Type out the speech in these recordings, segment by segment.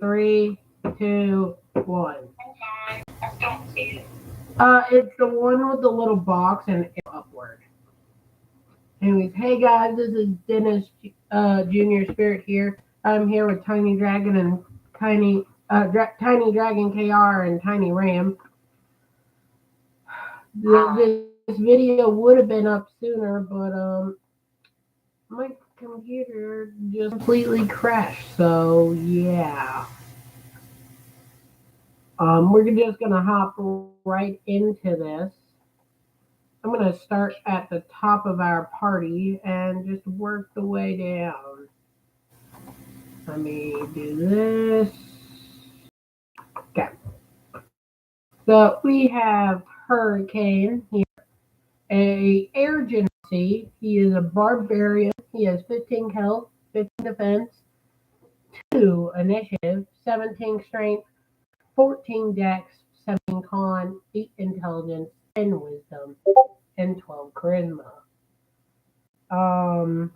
3, 2, 1. I don't see it. It's the one with the little box and upward. Anyways, hey guys, this is Dennis Junior Spirit here. I'm here with Tiny Dragon and Tiny Dragon KR and Tiny Ram. This video would have been up sooner, but my computer just completely crashed. So yeah, we're just gonna hop right into this. I'm gonna start at the top of our party and just work the way down. Let me do this. Okay. So we have Hurricane here, a air genasi. He is a barbarian. He has 15 health, 15 defense, 2 initiative, 17 strength, 14 dex, 17 con, 8 intelligence, 10 wisdom, and 12 charisma. And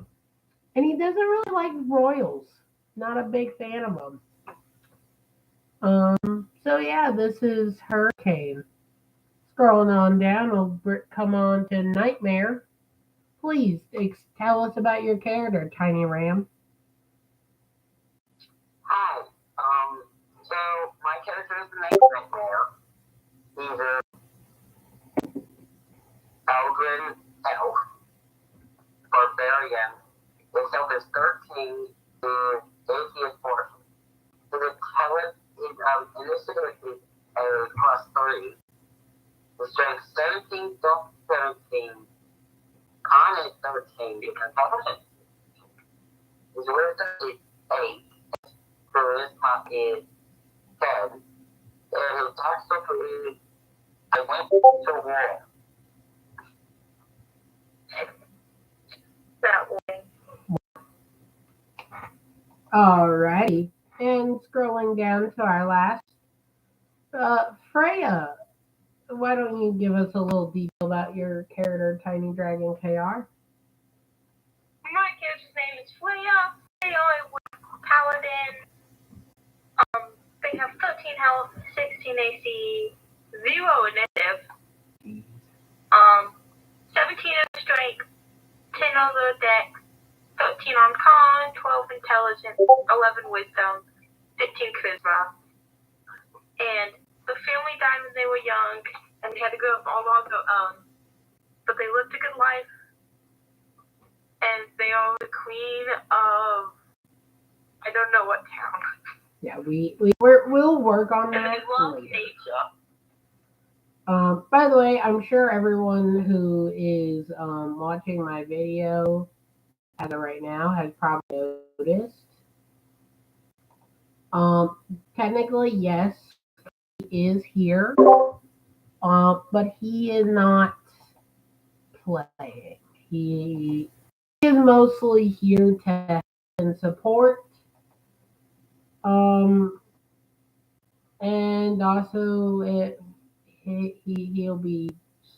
he doesn't really like royals. Not a big fan of them. So yeah, this is Hurricane. Scrolling on down, we'll come on to Nightmare. Please tell us about your character, Tiny Ram. Hi. So my character is the Nightmare. He's a Elgin elf, barbarian. His health is 13, his AC is 4. His intelligence initiative is a +3. His strength 17, stealth 17, con is 13, intelligence. His wisdom is 8, charisma is 10, and his tactical is I went to war. That way. Alrighty. And scrolling down to our last, Freya. Why don't you give us a little detail about your character, Tiny Dragon KR? My character's name is Freya. They are a paladin. They have 13 health, 16 AC, 0 initiative. 17 of strength, 10 on the dex, 13 on con, 12 intelligence, 11 wisdom, 15 charisma. And the family died when they were young, and they had to grow up all on their own. But they lived a good life, and they are the queen of I don't know what town. Yeah, we'll work on that. And they love Asia. By the way, I'm sure everyone who is watching my video as of right now has probably noticed. Technically, yes, he is here, but he is not playing. He is mostly here to help and support. And also he'll be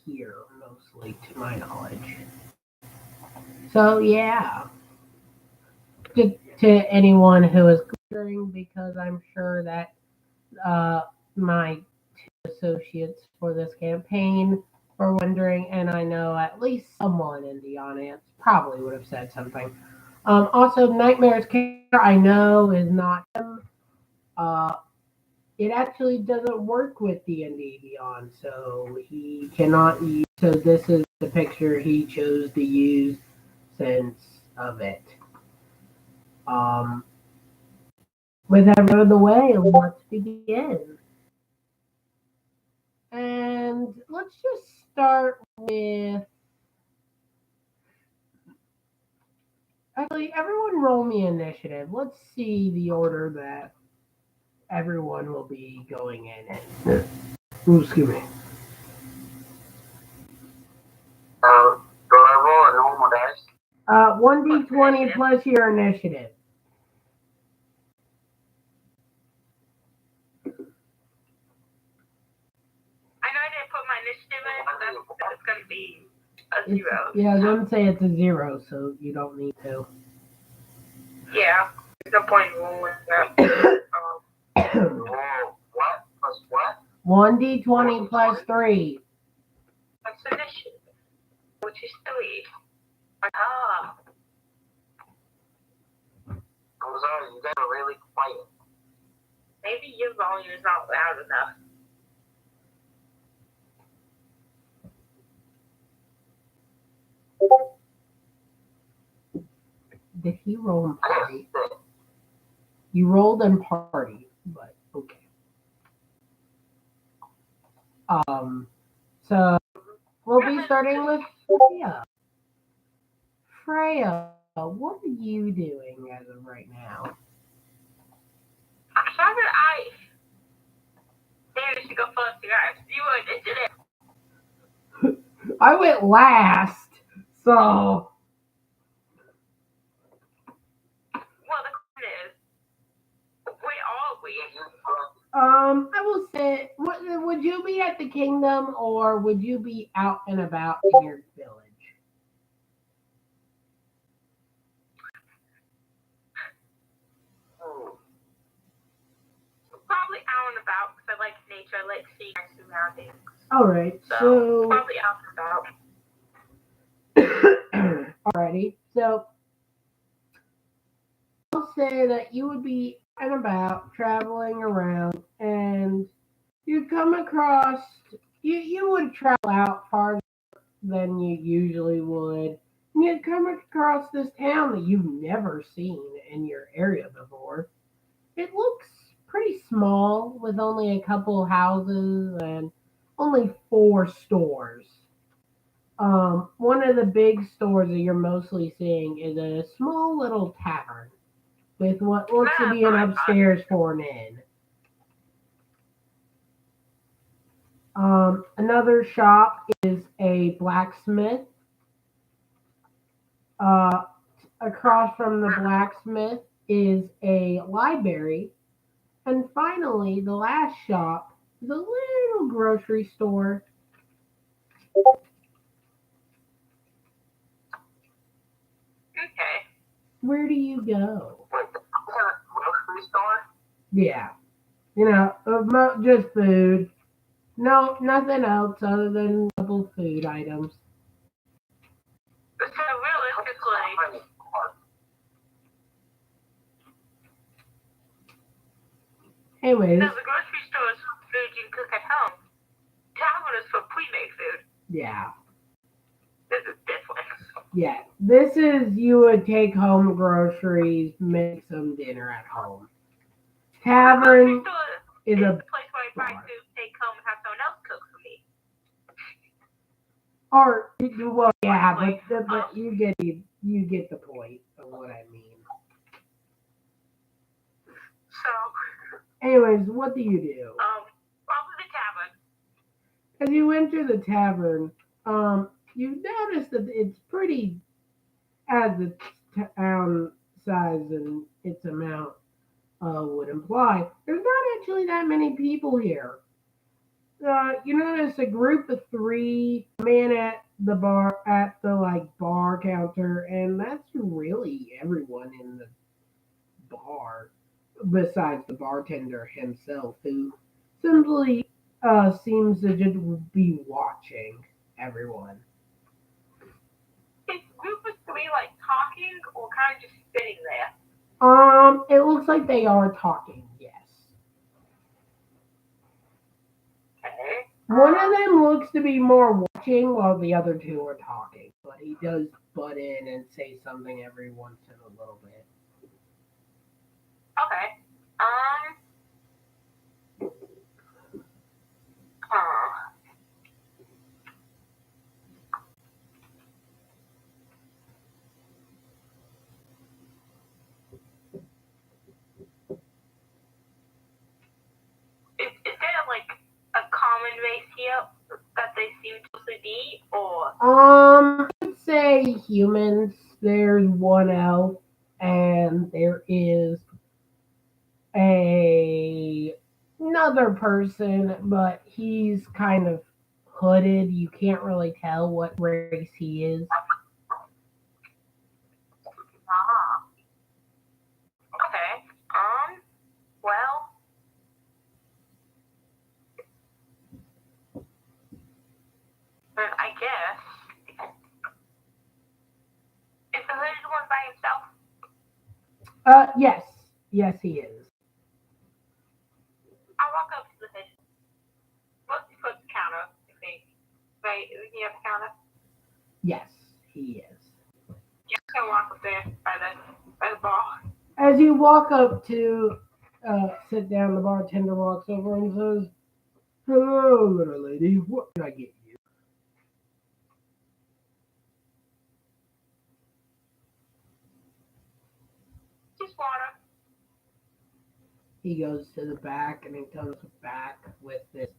here mostly, to my knowledge. So yeah, to anyone who is wondering, because I'm sure that my 2 associates for this campaign were wondering, and I know at least someone in the audience probably would have said something. Also, Nightmare's character I know is not him. It actually doesn't work with DnD Beyond, so he cannot use. So this is the picture he chose to use since of it. With that out of the way, let's begin. And let's just start with. Actually, everyone roll me initiative. Let's see the order that everyone will be going in. Ooh, excuse me. Do I roll a normal dice? 1d20 plus your initiative. I know I didn't put my initiative in, but that's going to be a 0. Yeah, I was going to say it's a 0, so you don't need to. Yeah, there's no point in rolling that. 1d20 plus 3. That's initiative, which is 3. Ah. I'm sorry, you guys are really quiet. Maybe your volume is not loud enough. Did he roll in I got party? 6. You rolled in party, but okay. So we'll be starting with Freya. Freya, what are you doing as of right now? How did I? Maybe we should go first, you guys. You were it. I went last, so Well, the question is, where are we? I will say, would you be at the kingdom or would you be out and about in your village? Probably out and about because I like nature. I like seeing my surroundings. All right, So probably out and about. Alrighty, so I'll say that you would be out and about traveling around, and you come across you would travel out farther than you usually would. And you'd come across this town that you've never seen in your area before. It looks pretty small with only a couple houses and only 4 stores. One of the big stores that you're mostly seeing is a small little tavern with what looks to be an upstairs for an inn. Another shop is a blacksmith. Across from the blacksmith is a library. And finally, the last shop is a little grocery store. Okay. Where do you go? Wait, the grocery store? Yeah. Just food. No, nothing else other than a couple food items. So realistically, Anyways, the grocery store is for food you can cook at home. Tavern is for pre-made food. yeah. This is different. Yeah. This is you would take home groceries, make some dinner at home. Tavern is a the place where I buy food, take home, and have someone else cook for me. Or well, yeah, but you get the point of what I mean. So, anyways, what do you do? probably the tavern. As you enter the tavern, you notice that it's pretty, as the town size and its amount would imply. There's not actually that many people here. You notice a group of 3 men at the bar counter, and that's really everyone in the bar, besides the bartender himself, who simply seems to just be watching everyone. Is group of 3 like talking or kind of just sitting there? It looks like they are talking, yes. Okay. One of them looks to be more watching while the other 2 are talking, but he does butt in and say something every once in a little bit. Okay. Is there like a common race here that they seem to be, or? I would say humans. There's one elf, and there is another person, but he's kind of hooded. You can't really tell what race he is. Okay. Well, Yes. Yes, he is. I walk up to the fish. What's the counter? I think. Right? You have a counter. Yes, he is. Yeah, I'm gonna walk up there by the bar. As you walk up to sit down, the bartender walks over and says, "Hello, little lady. What can I get you?" Just water. He goes to the back and he comes back with this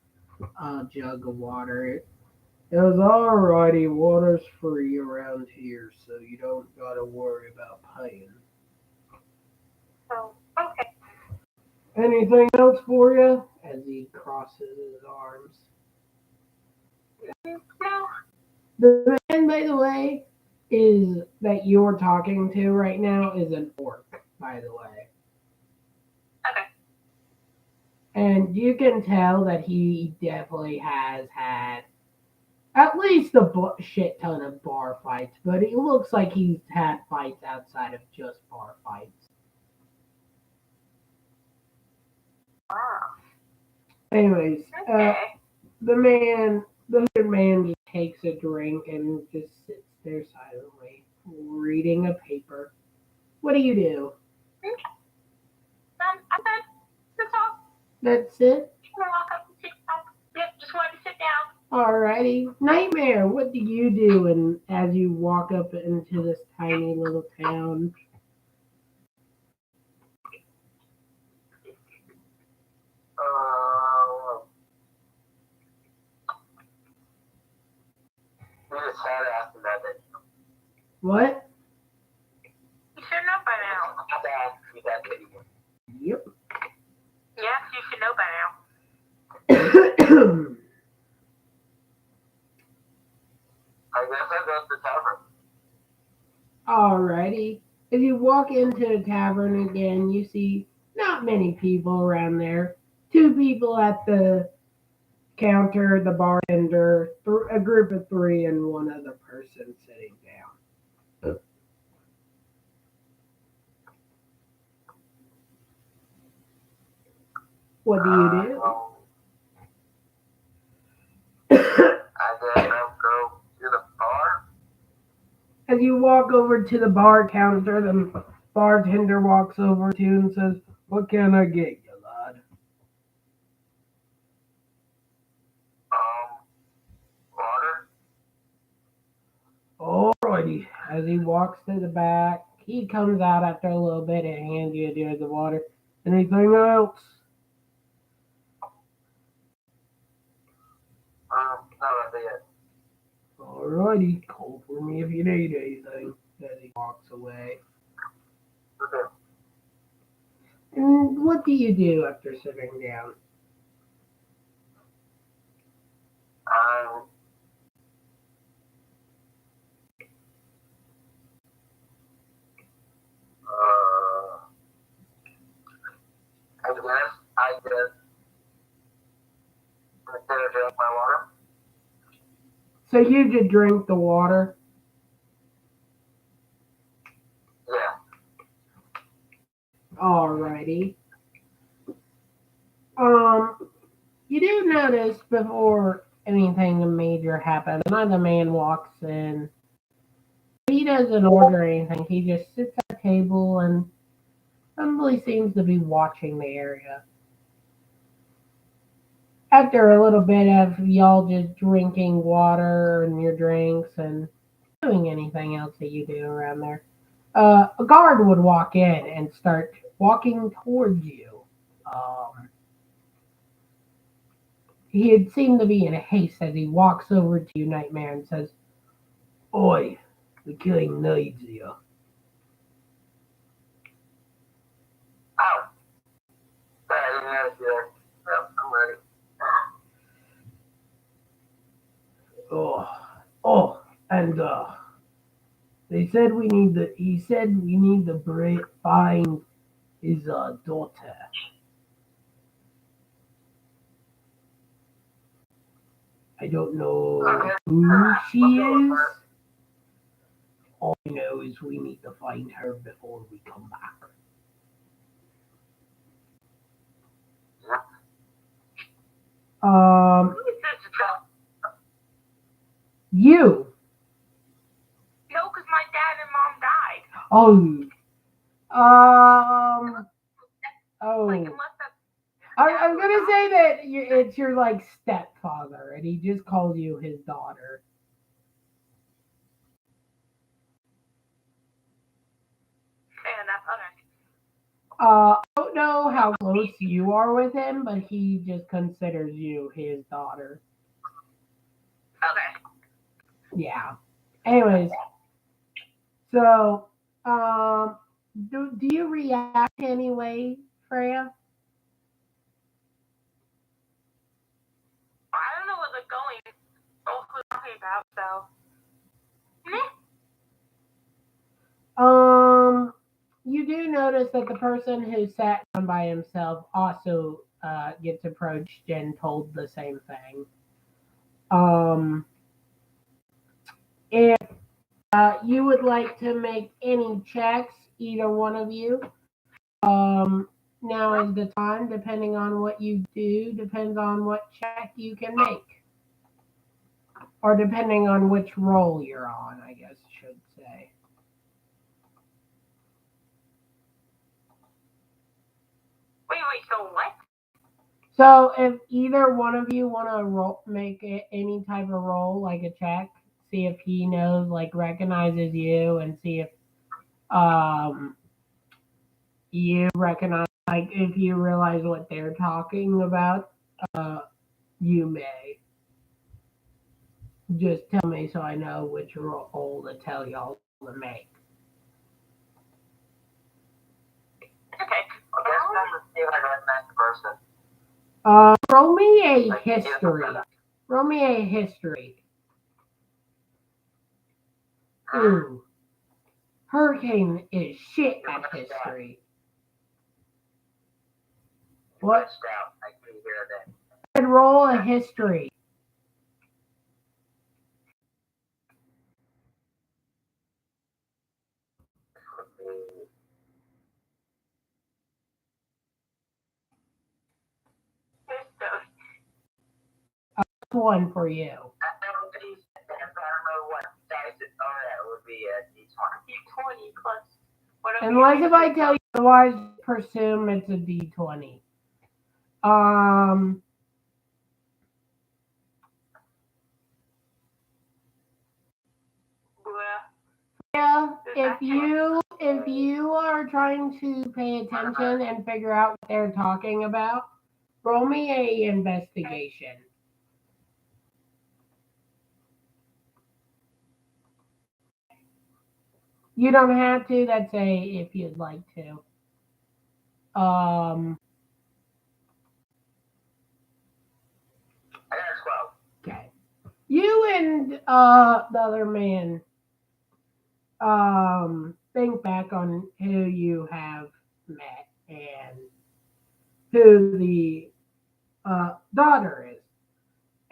jug of water. It goes, "Alrighty, water's free around here, so you don't gotta worry about paying. So okay. Anything else for you?" As he crosses his arms. No. The man, by the way, is that you're talking to right now is an orc, by the way. Okay. And you can tell that he definitely has had at least a shit ton of bar fights, but it looks like he's had fights outside of just bar fights. Wow. Anyways, Okay. the third man just takes a drink and just sits there silently, reading a paper. What do you do? Okay. I'm good. That's all. That's it? I'm gonna walk up and sit down. Yep. Just wanted to sit down. Alrighty. Nightmare, what do you do and as you walk up into this tiny little town? We just had asked about that. What? You should know by now. I have to ask you that video. Yep. Yes, you should know by now. I guess I go to the tavern. Alrighty. If you walk into the tavern again, you see not many people around there. Two people at the counter, the bartender, a group of three, and one other person sitting down. What do you do? I guess I'll go to the bar. As you walk over to the bar counter, the bartender walks over to you and says, "What can I get you, lad?" Water. Alrighty. As he walks to the back, he comes out after a little bit and hands you a jug of water. Anything else? No, that's it. Alrighty. Call for me if you need anything. As he walks away. Okay. And what do you do after sitting down? Um, uh, I just consider drink my water. So you just drink the water? Yeah. Alrighty. You do notice before anything major happens, another man walks in. He doesn't order anything. He just sits at a table and humbly seems to be watching the area. After a little bit of y'all just drinking water and your drinks and doing anything else that you do around there, a guard would walk in and start walking towards you. Um, He'd seem to be in a haste as he walks over to you, Nightmare, and says, "Oi, the king needs you." Oh. Sorry, I didn't notice you there. Yep, I'm ready. And he said we need to find his daughter. I don't know Okay. who she Let's go is. with her. All I know is we need to find her before we come back. You. No, because my dad and mom died. Oh. Like, Oh. unless that's... I'm gonna say that it's your like stepfather, and he just calls you his daughter. Fair enough, okay. I don't know how close you are with him, but he just considers you his daughter. Okay. Yeah. Anyways, so do you react anyway, Freya? I don't know what they're talking about, so... Meh. You do notice that the person who sat down by himself also gets approached and told the same thing. If you would like to make any checks, either one of you, now is the time, depending on what you do, depends on what check you can make. Or depending on which role you're on, I guess I should say. Wait, so what? So if either one of you want to make any type of roll, like a check, see if he knows, like recognizes you, and see if you recognize, like if you realize what they're talking about, you may. Just tell me so I know which roll to tell y'all to make. Okay. I guess I'm gonna see if I recognize the person. Roll me a history. Roll me a history. Ooh. Hurricane is shit at history. What? Out. I can hear that. And roll a history. One for you. I don't know what dice it. Oh, that would be a D20. D20 plus... whatever. Unless if I tell you otherwise, presume it's a D20. Yeah, if you are trying to pay attention and figure out what they're talking about, roll me a investigation. You don't have to. That's a if you'd like to. I got a 12. Okay. You and the other man think back on who you have met and who the daughter is,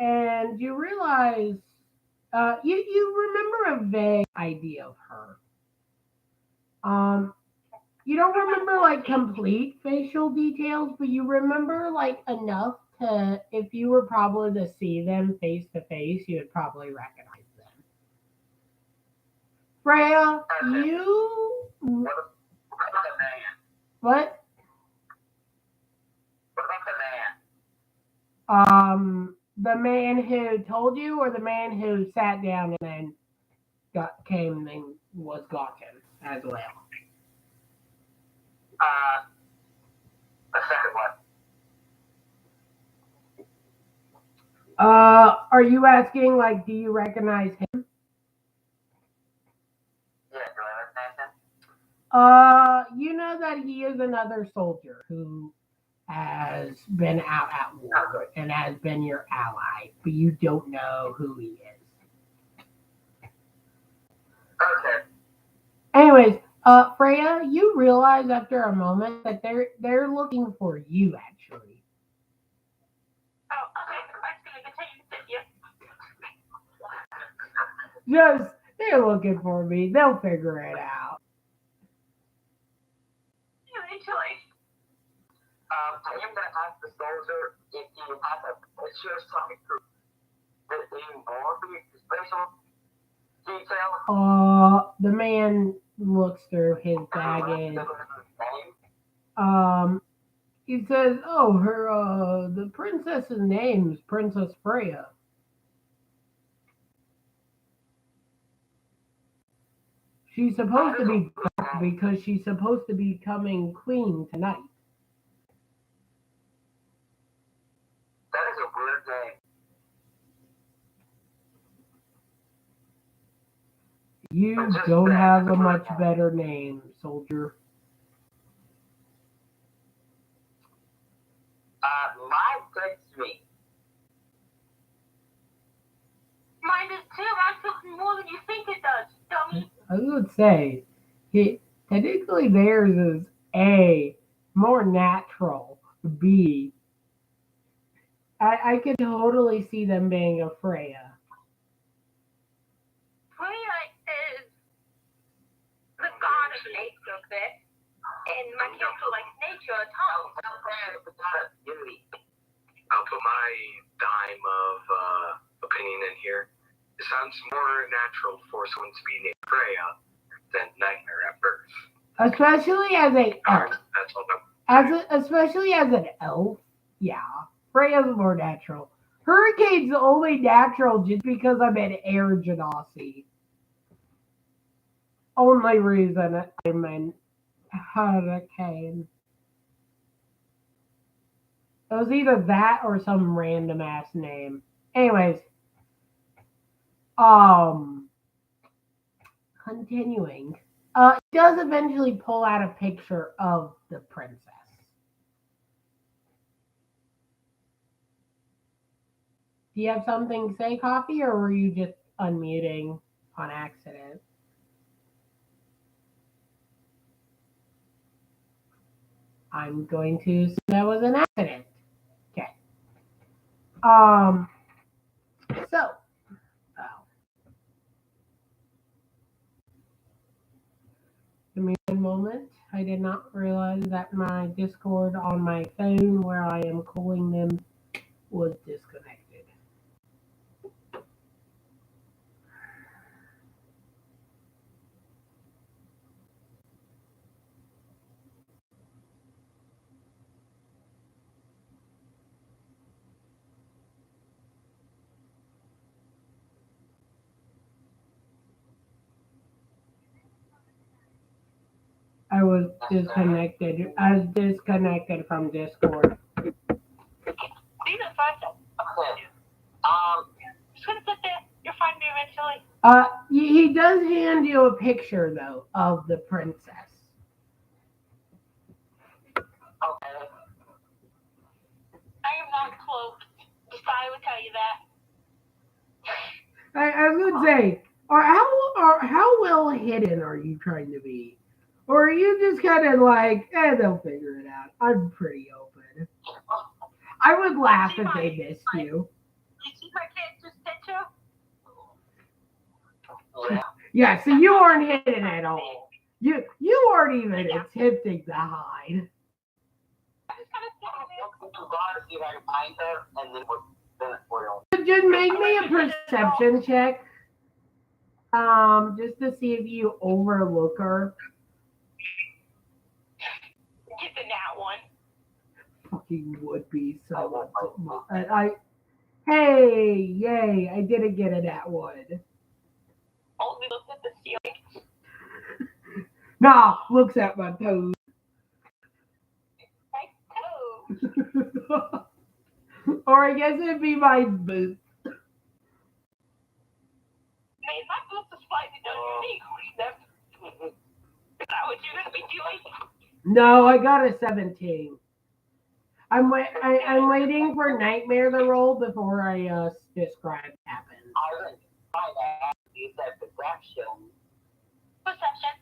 and you realize you remember a vague idea of her. You don't remember like complete facial details, but you remember like enough to, if you were probably to see them face to face, you would probably recognize them. Freya, you What about the man? what? What about the man? The man who told you, or the man who sat down and then came and was gotten as well. The second one. Are you asking like, do you recognize him? Yeah, do I recognize him? You know that he is another soldier who has been out at war and has been your ally, but you don't know who he is. Okay. Anyways, Freya, you realize after a moment that they're looking for you actually. Oh, okay. I'm just gonna continue to sit here. Just they're looking for me. They'll figure it out. Eventually. I am gonna ask the soldier if he has a picture of something to the involved because facial detail? The man looks through his baggage. He says, "Oh, the princess's name's Princess Freya." She's supposed to be correct because she's supposed to be becoming queen tonight. That is a weird name. You don't have a much better name, soldier. Mine fits me. Mine does too. Mine fits more than you think it does, dummy. I would say, technically theirs is A, more natural. B, I could totally see them being a Freya. Freya is the god of nature, Vic. And my character likes nature a ton. I'll put my dime of opinion in here. It sounds more natural for someone to be named Freya than Nightmare at birth. Especially as an elf. That's all. Especially as an elf, yeah. Freya's more natural. Hurricane's only natural just because I'm an air genasi. Only reason I'm an hurricane. It was either that or some random ass name. Anyways, continuing. It does eventually pull out a picture of the princess. Do you have something to say, Coffee, or were you just unmuting on accident? I'm going to assume that was an accident. Okay. So, give me one moment. I did not realize that my Discord on my phone, where I am calling them, was disconnected. I was disconnected. I was disconnected from Discord. These are fine. Just gonna sit there. You'll find me eventually. He does hand you a picture though of the princess. Okay. I am not close. Just thought I would tell you that. I was gonna say, how well hidden are you trying to be? Or are you just kind of like, they'll figure it out. I'm pretty open. I would laugh if they missed you. You see my character's picture? Yeah. Yeah, so you aren't hidden at all. You aren't even attempting to hide. I'm just gonna sit there. See if I can find her, and then we'll. Just make me a perception check. Just to see if you overlook her. Get the nat one. Fucking would be so much. Hey, yay, I didn't get it at one. Only looked at the ceiling. Nah, looks at my toes. My toes. Or I guess it'd be my boots. Man, my boots are slightly underneath. Is that what you're gonna be doing? No, I got a 17. I'm waiting for Nightmare to roll before I describe what happens. I didn't find out. You said perception. Perception.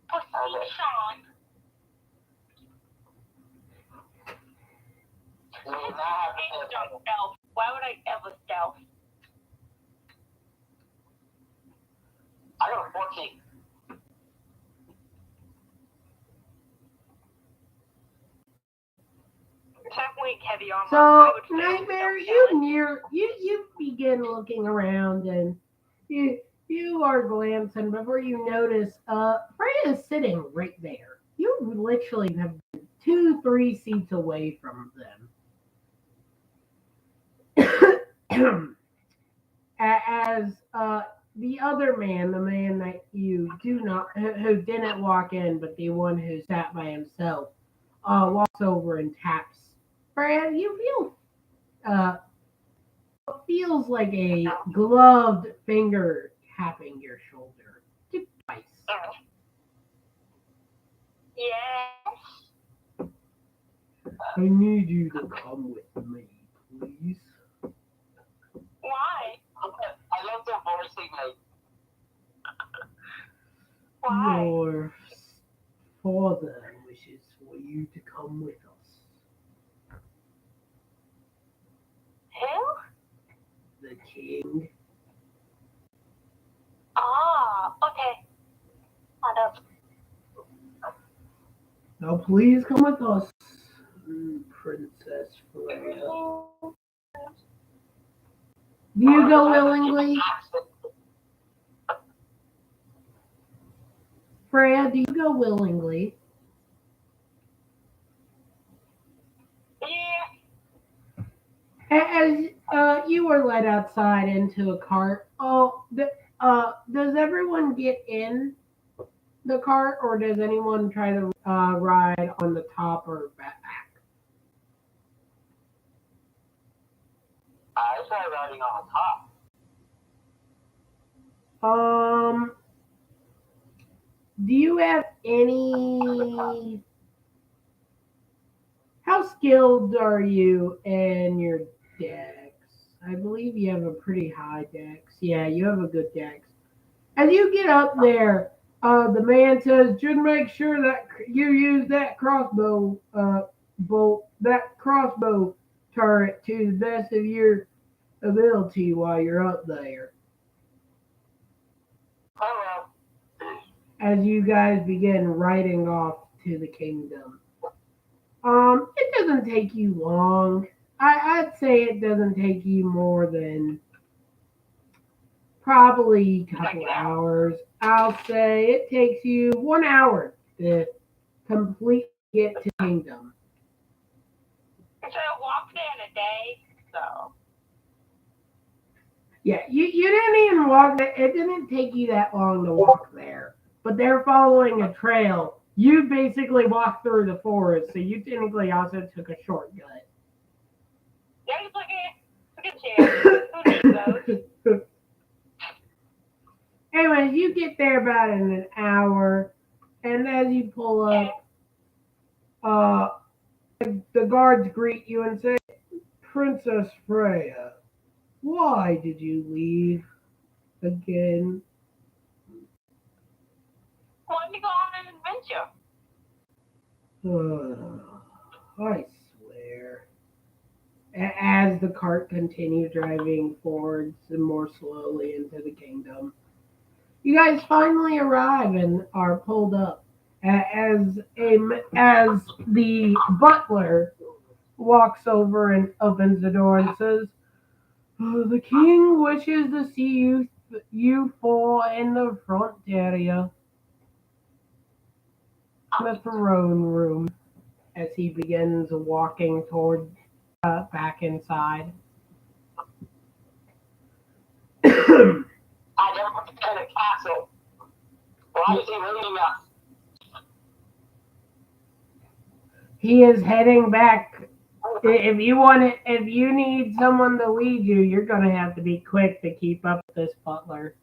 Perception. You will not have to Don't stealth. Why would I ever stealth? I got 14. Exactly. weak heavy armor. I So, would fail Nightmare, without you begin looking around and you are glancing before you notice Freya is sitting right there. You literally have been 2-3 seats away from them. As the other man, the man that you do not, who didn't walk in, but the one who sat by himself, walks over and taps. Freya, you feel what feels like a gloved finger tapping your shoulder. Just twice. Yes. I need you to come with me, please. Why? I love the voicing, like, Why? Your father wishes for you to come with us. Who? The king. Ah, okay. Hold up. Now please come with us, Princess Freya. Do you go willingly? Freya, do you go willingly? Yeah. As you were led outside into a cart, does everyone get in the cart, or does anyone try to ride on the top or back? I try riding on top. Do you have any? How skilled are you in your dex? I believe you have a pretty high dex. Yeah, you have a good dex. As you get up there, the man says, "Just make sure that you use that crossbow that crossbow turret to the best of your ability while you're up there." Oh, As you guys begin riding off to the kingdom, it doesn't take you long. I'd say it doesn't take you more than probably a couple hours. I'll say it takes you 1 hour to completely get to kingdom. So I walked there in a day, so. Yeah, you didn't even walk there. It didn't take you that long to walk there. But they're following a trail. You basically walked through the forest, so you technically also took a shortcut. Yeah, just look at chairs. Who needs those? Anyways, you get there about in an hour, and as you pull up, the guards greet you and say, "Princess Freya, why did you leave again?" Wanted to go on an adventure. I swear. As the cart continues driving forwards and more slowly into the kingdom, you guys finally arrive and are pulled up. As the butler walks over and opens the door and says, "The king wishes to see you four in the front area, the throne room," as he begins walking toward back inside. I never put in a castle. Why is he leaving us? He is heading back. If you need someone to lead you, you're gonna have to be quick to keep up with this butler.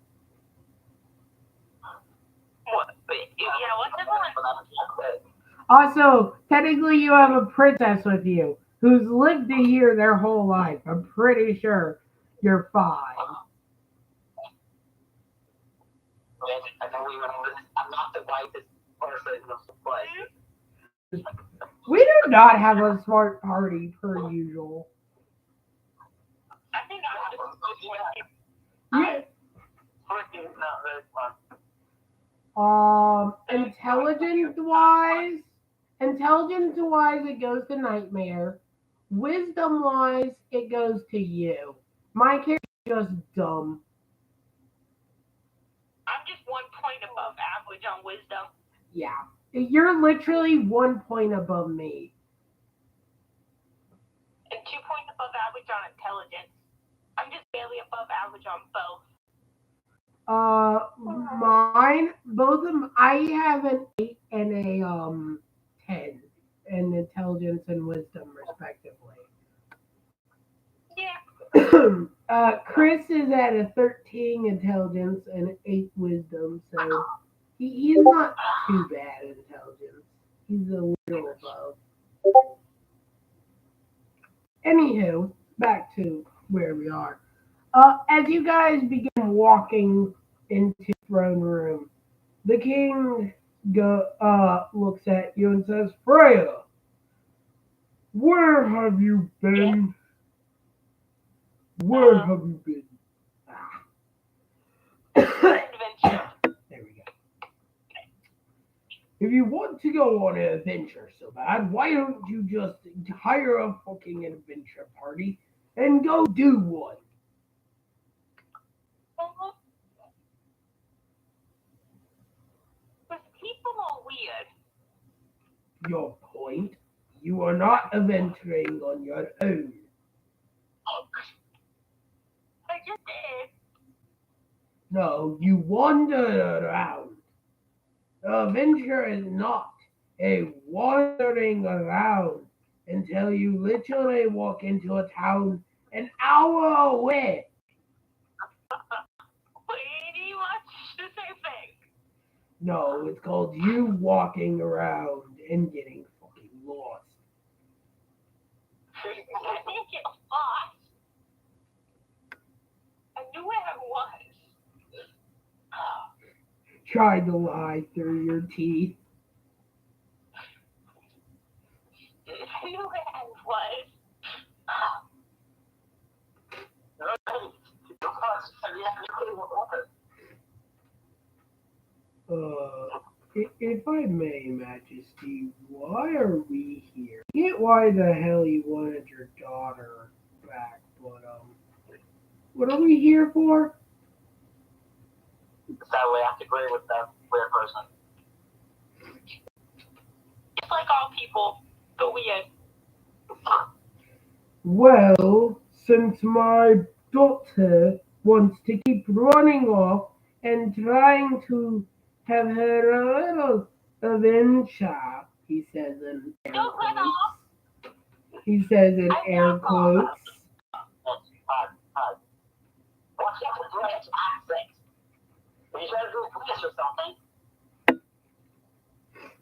What? Yeah, what's this one? Also, technically, you have a princess with you who's lived here their whole life. I'm pretty sure you're fine. I know we went over this. I'm not the wisest person in the place. We do not have a smart party per usual. I think I'm just Yeah. Freaking not very fun. Intelligence wise, it goes to Nightmare. Wisdom wise, it goes to you. My character is just dumb. I'm just 1 point above average on wisdom. Yeah. You're literally 1 point above me. And 2 points above average on intelligence. I'm just barely above average on both. Mine, both of them, I have an 8 and a 10 in intelligence and wisdom, respectively. Yeah. Chris is at a 13 intelligence and an 8 wisdom, so he's not too bad in intelligence. He's a little above. Anywho, back to where we are. As you guys begin walking into throne room, the king looks at you and says, Freya, where have you been? Where have you been? Adventure. There we go. If you want to go on an adventure so bad, why don't you just hire a fucking adventure party and go do one? Because people are weird. Your point? You are not adventuring on your own. I just did. No, you wander around. Adventure is not a wandering around until you literally walk into a town an hour away. Pretty much the same thing. No, it's called you walking around and getting fucking lost. I didn't get lost. I knew where I was. Try to lie through your teeth. I knew where I was. If I may, Majesty, why are we here? I get why the hell you wanted your daughter back, but what are we here for? Sadly, I have to agree with that weird person. Just like all people, but weird. Well, since my daughter wants to keep running off and trying to have her little adventure, he says in air Don't run quotes. off. He says in air quotes. Watch out for French accent. Are you trying to do police or something?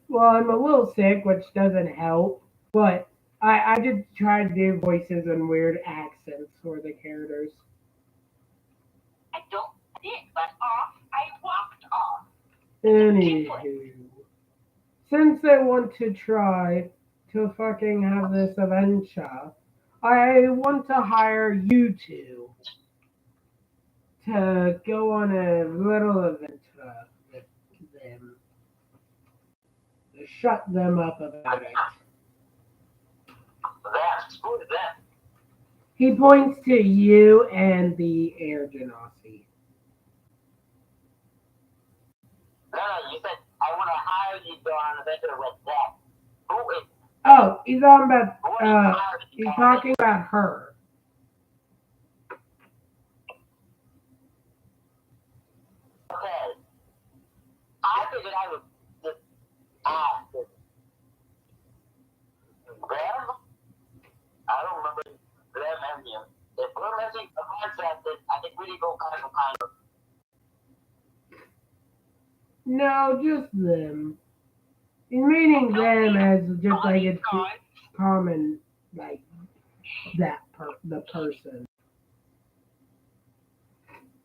Well, I'm a little sick, which doesn't help, but I did try to do voices and weird accents for the characters. I didn't let off. I walked off. Anywho, since I want to try to fucking have this adventure, I want to hire you two to go on a little adventure with them. To shut them up about it. That's who is that? He points to you and the air genasi. No, you said I want to hire you to go on an adventure with that. Who is? Oh, he's talking about her. Okay. I figured I would just ask this. Graham? I don't remember Graham and you. If we're missing a concept, I think we need to go kind of. No, just them. He's meaning them as just like it's common, like the person.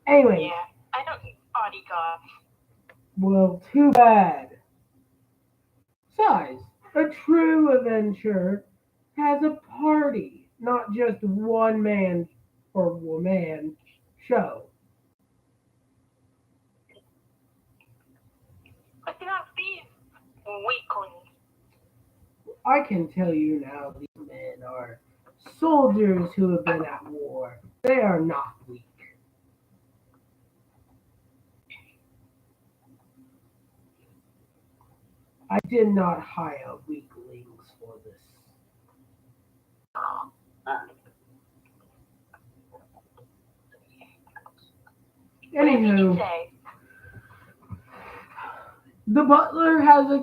Anyway, Yeah, I don't need bodyguards. well, too bad. Besides, a true adventure has a party, not just one man or woman show. But they're not these weaklings. I can tell you now, these men are soldiers who have been at war. They are not weak. I did not hire weaklings for this. What did you Anywho, say? the butler has a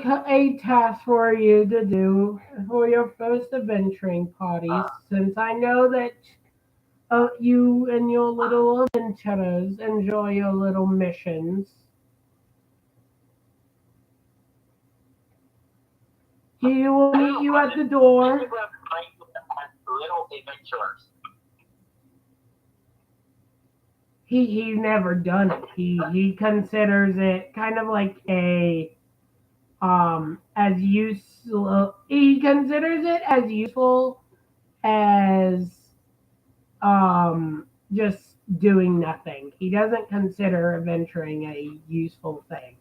task for you to do for your first adventuring parties, since I know that you and your little adventurers enjoy your little missions. He will meet you at the door. Little adventurers. He's never done it. He considers it kind of like a as useful. He considers it as useful as just doing nothing. He doesn't consider adventuring a useful thing.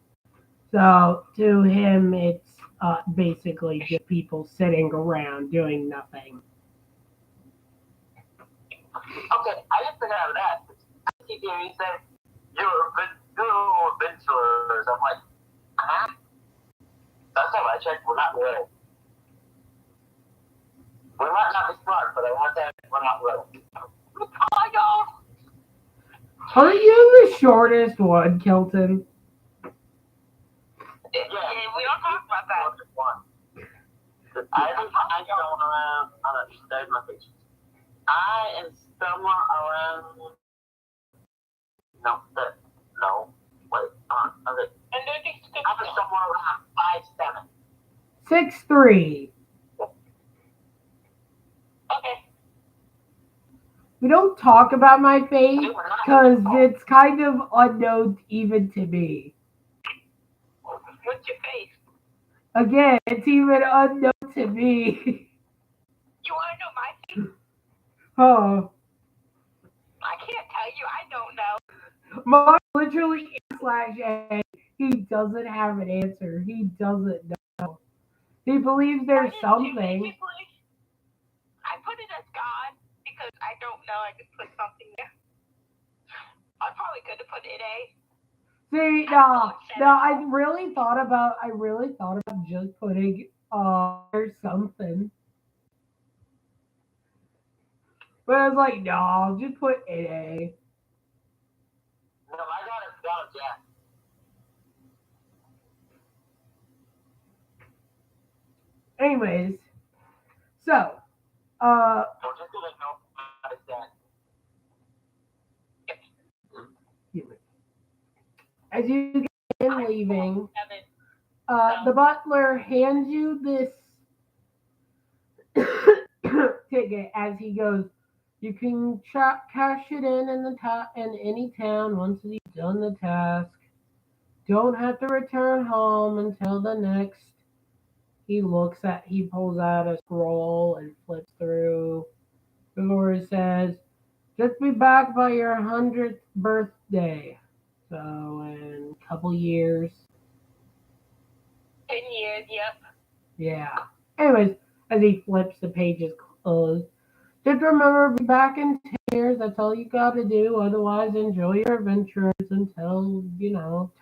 So to him, it's basically just people sitting around doing nothing. Okay, I didn't figure out that. I keep hearing you say you're adventurers. I'm like, huh? That's how I checked. We're not real. We might not be smart, but I want that we're not real. Oh my god! Are you the shortest one, Kelton? Yeah, we don't talk about that. Just one. I think I'm going around on a stage my picture. I am somewhere around. No. Wait, okay. I'm somewhere around 5'7". 6'3". Okay. We don't talk about my face because it's kind of unknown even to me. What's your face? Again, it's even unknown to me. You want to know my face? Oh, I can't tell you. I don't know. mine literally /A. He doesn't have an answer. He doesn't know. He believes there's something. I put it as God because I don't know. I just put something there. I probably could have put it A. See, no, I really thought about just putting there's something. But I was like, no, I'll just put A. No, I got it, yeah. Anyways, so, So just so they know how to stand. as you get in leaving, the butler hands you this ticket as he goes. You can cash it in any town once you've done the task. Don't have to return home until the next. He pulls out a scroll and flips through. Before it says, just be back by your 100th birthday. So in a couple years. 10 years, yep. Yeah. Anyways, as he flips, the page is closed. Just remember, be back in 10 years. That's all you gotta do. Otherwise, enjoy your adventures until,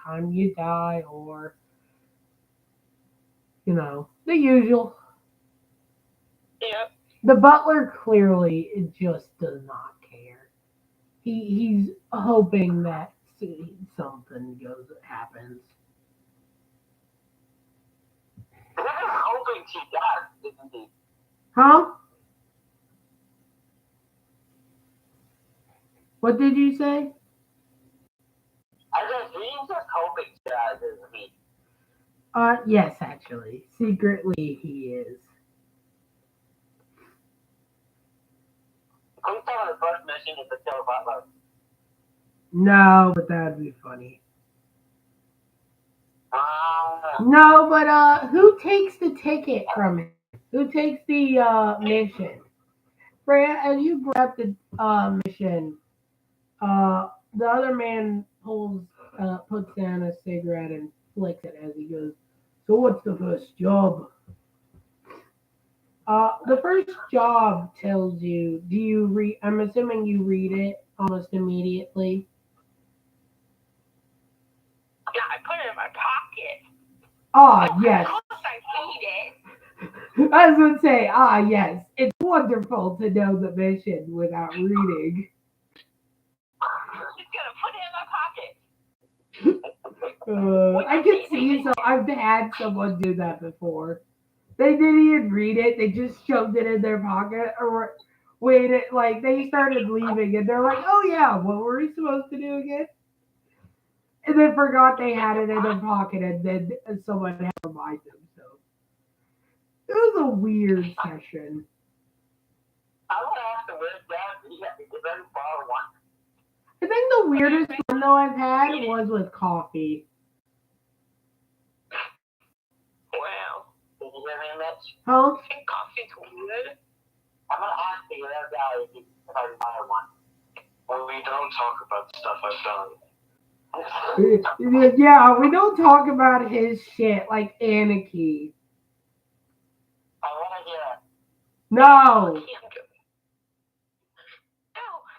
time you die or, the usual. Yep. The butler clearly just does not care. He's hoping that something happens. They're hoping she does, isn't he? Huh? What did you say? I said he's just hoping she does, isn't he? Yes, actually. Secretly, he is. Please tell me the first mission is to kill a butler. No, but that would be funny. Um, No, but who takes the ticket from him? Who takes the mission? Fran, as you grab the mission, the other man puts down a cigarette and flicks it as he goes, so what's the first job? The first job tells you. Do you read? I'm assuming you read it almost immediately. Yeah, I put it in my pocket. Ah, yes. Of course I read it. I was going to say, yes. It's wonderful to know the mission without reading. Just gonna put it in my pocket. I can see, so I've had someone do that before. They didn't even read it. They just shoved it in their pocket or waited. Like, they started leaving and they're like, oh, yeah, what were we supposed to do again? And then forgot they had it in their pocket and then someone had to remind them. So it was a weird session. I would ask the weird dad, is there any bar one? I think the weirdest one, though, I've had was with coffee. Wow. Did you hear me, Mitch? Huh? I think coffee's weird. I'm gonna ask the other guy if I can buy one. Well, we don't talk about the stuff I've done. Yeah, we don't talk about his shit like Anarchy. I wanna hear it. No. No,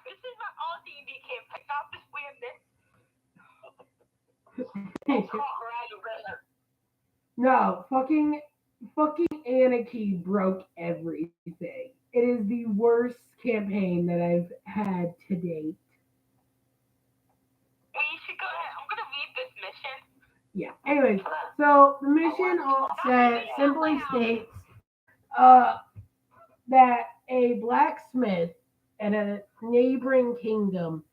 this is my all D&D campaign, not this weirdness. No, fucking Anarchy broke everything. It is the worst campaign that I've had to date. We should go ahead. I'm gonna read this mission. Yeah. Anyways, so the mission simply states that a blacksmith at a neighboring kingdom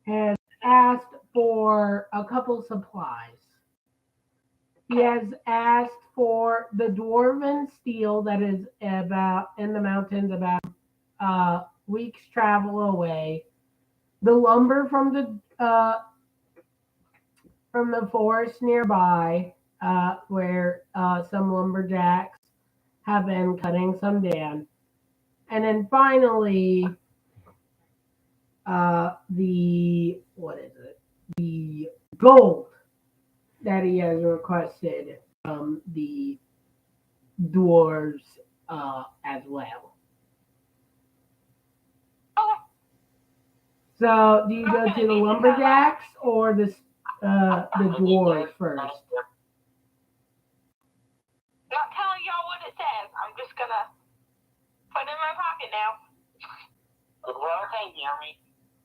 has asked for a couple supplies. He has asked for the dwarven steel that is about in the mountains about week's travel away, the lumber from the forest nearby, where some lumberjacks have been cutting some down, and then finally the what is it? The gold that he has requested from the dwarves as well. So, do you go to the lumberjacks or the dwarves first? Not telling y'all what it says. I'm just gonna put it in my pocket now. Is whoever can hear me?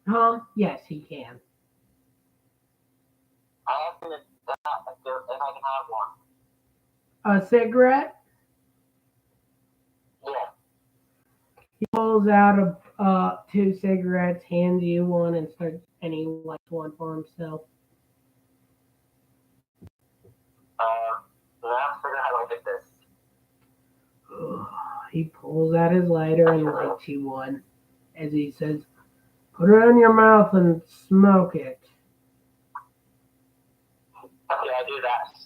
Huh? Yes, he can. I asked him if I can have one. A cigarette? Yeah. He pulls out two cigarettes, hands you one, and he lights one for himself. Then I'll figure out how to get this. He pulls out his lighter and lights you one, as he says, "Put it in your mouth and smoke it." Okay, I do that.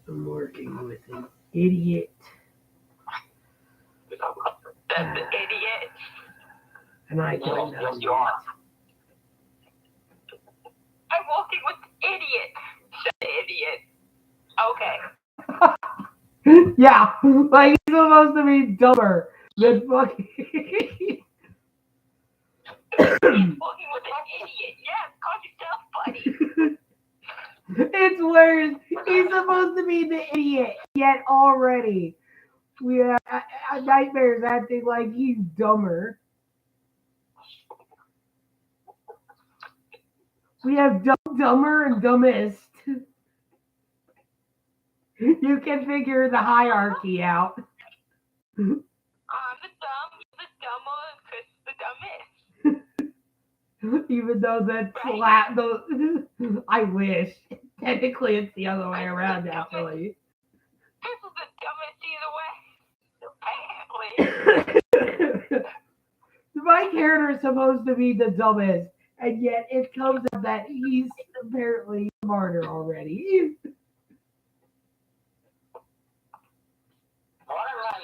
I'm working with an idiot. That's an idiot. And I don't know. Yes, you are. I'm working with idiot. Said idiot. Okay. Yeah, like he's supposed to be dumber than fucking. He's working with an idiot. Yeah, call yourself buddy. It's worse. He's supposed to be the idiot, yet already we have nightmares acting like he's dumber. We have dumb, dumber, and dumbest. You can figure the hierarchy out. I'm the dumb, you're the dumber, and Chris is the dumbest. Even though that's I wish. Technically, it's the other way around, actually. Chris is the dumbest either way. Apparently. My character is supposed to be the dumbest, and yet it comes out that he's apparently smarter already. One of my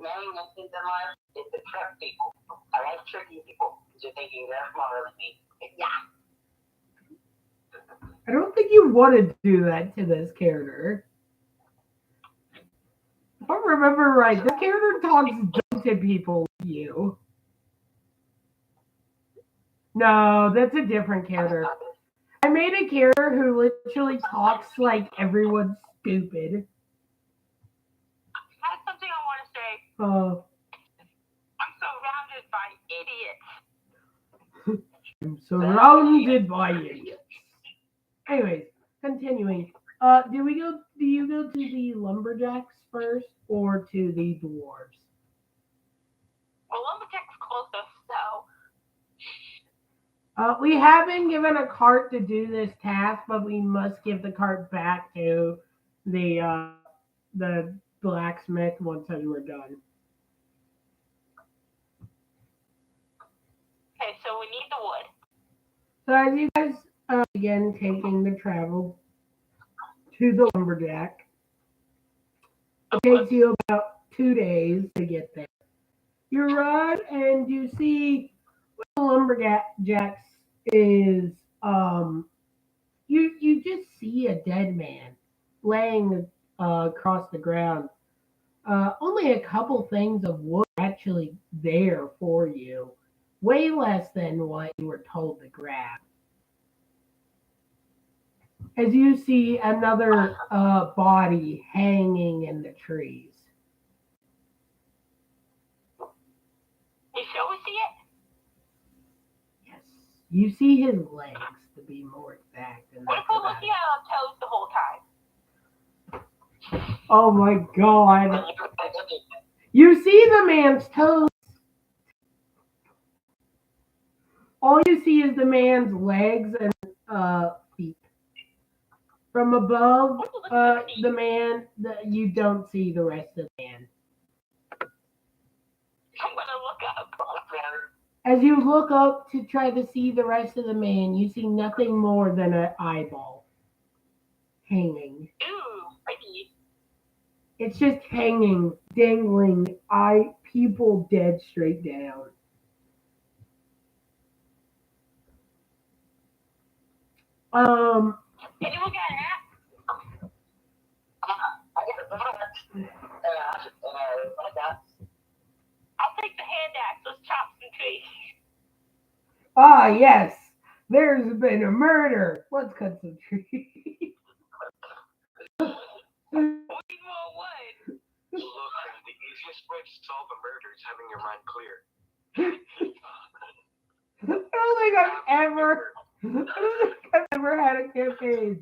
main missions in life is to trick people. I like tricking people into thinking they're smarter than me. Yeah. I don't think you want to do that to this character. I remember right. This character talks to people like you. No, that's a different character. I made a character who literally talks like everyone's stupid. That's something I want to say. I'm surrounded by idiots. Anyways, continuing. Do you go to the lumberjacks first or to the dwarves? Well, Lumberjack's closest, so. We have been given a cart to do this task, but we must give the cart back to the blacksmith once we're done. Okay, so we need the wood. So as you guys begin taking the travel to the lumberjack, it takes you about 2 days to get there. You arrive and you see what the lumberjacks is. You just see a dead man laying across the ground. Only a couple things of wood actually there for you. Way less than what you were told to grab. As you see another body hanging in the trees. You sure we see it? Yes. You see his legs, to be more exact. And What if we're looking at our toes the whole time? Oh my god. You see the man's toes. All you see is the man's legs and feet. From above the man, you don't see the rest of the man. I'm gonna look up. As you look up to try to see the rest of the man, you see nothing more than an eyeball hanging. Ooh, pretty. It's just hanging, dangling, people dead straight down. Anyone got an axe? I'll take the hand axe. Let's chop some trees. Ah, yes. There's been a murder. Let's cut some trees. We need more wood. Look, the easiest way to solve a murder is having your mind clear. I don't think I've ever had a campaign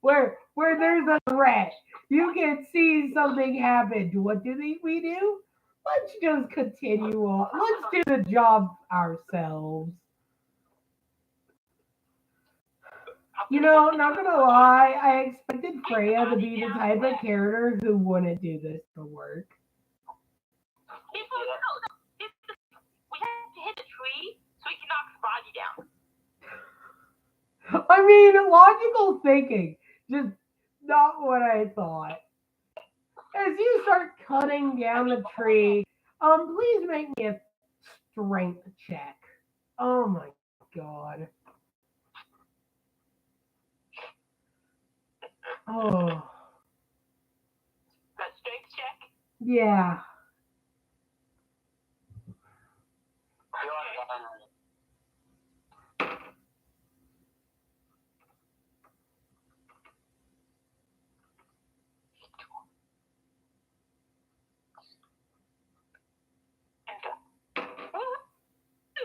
where there's a threat. You can see something happen. What do we do? Let's just continue on. Let's do the job ourselves. You know, not gonna lie, I expected Freya to be the type of character who wouldn't do this for work. We have to hit the tree so we can knock his body down. I mean, logical thinking, just not what I thought. As you start cutting down the tree, please make me a strength check. Oh my god. Oh. That strength check? Yeah.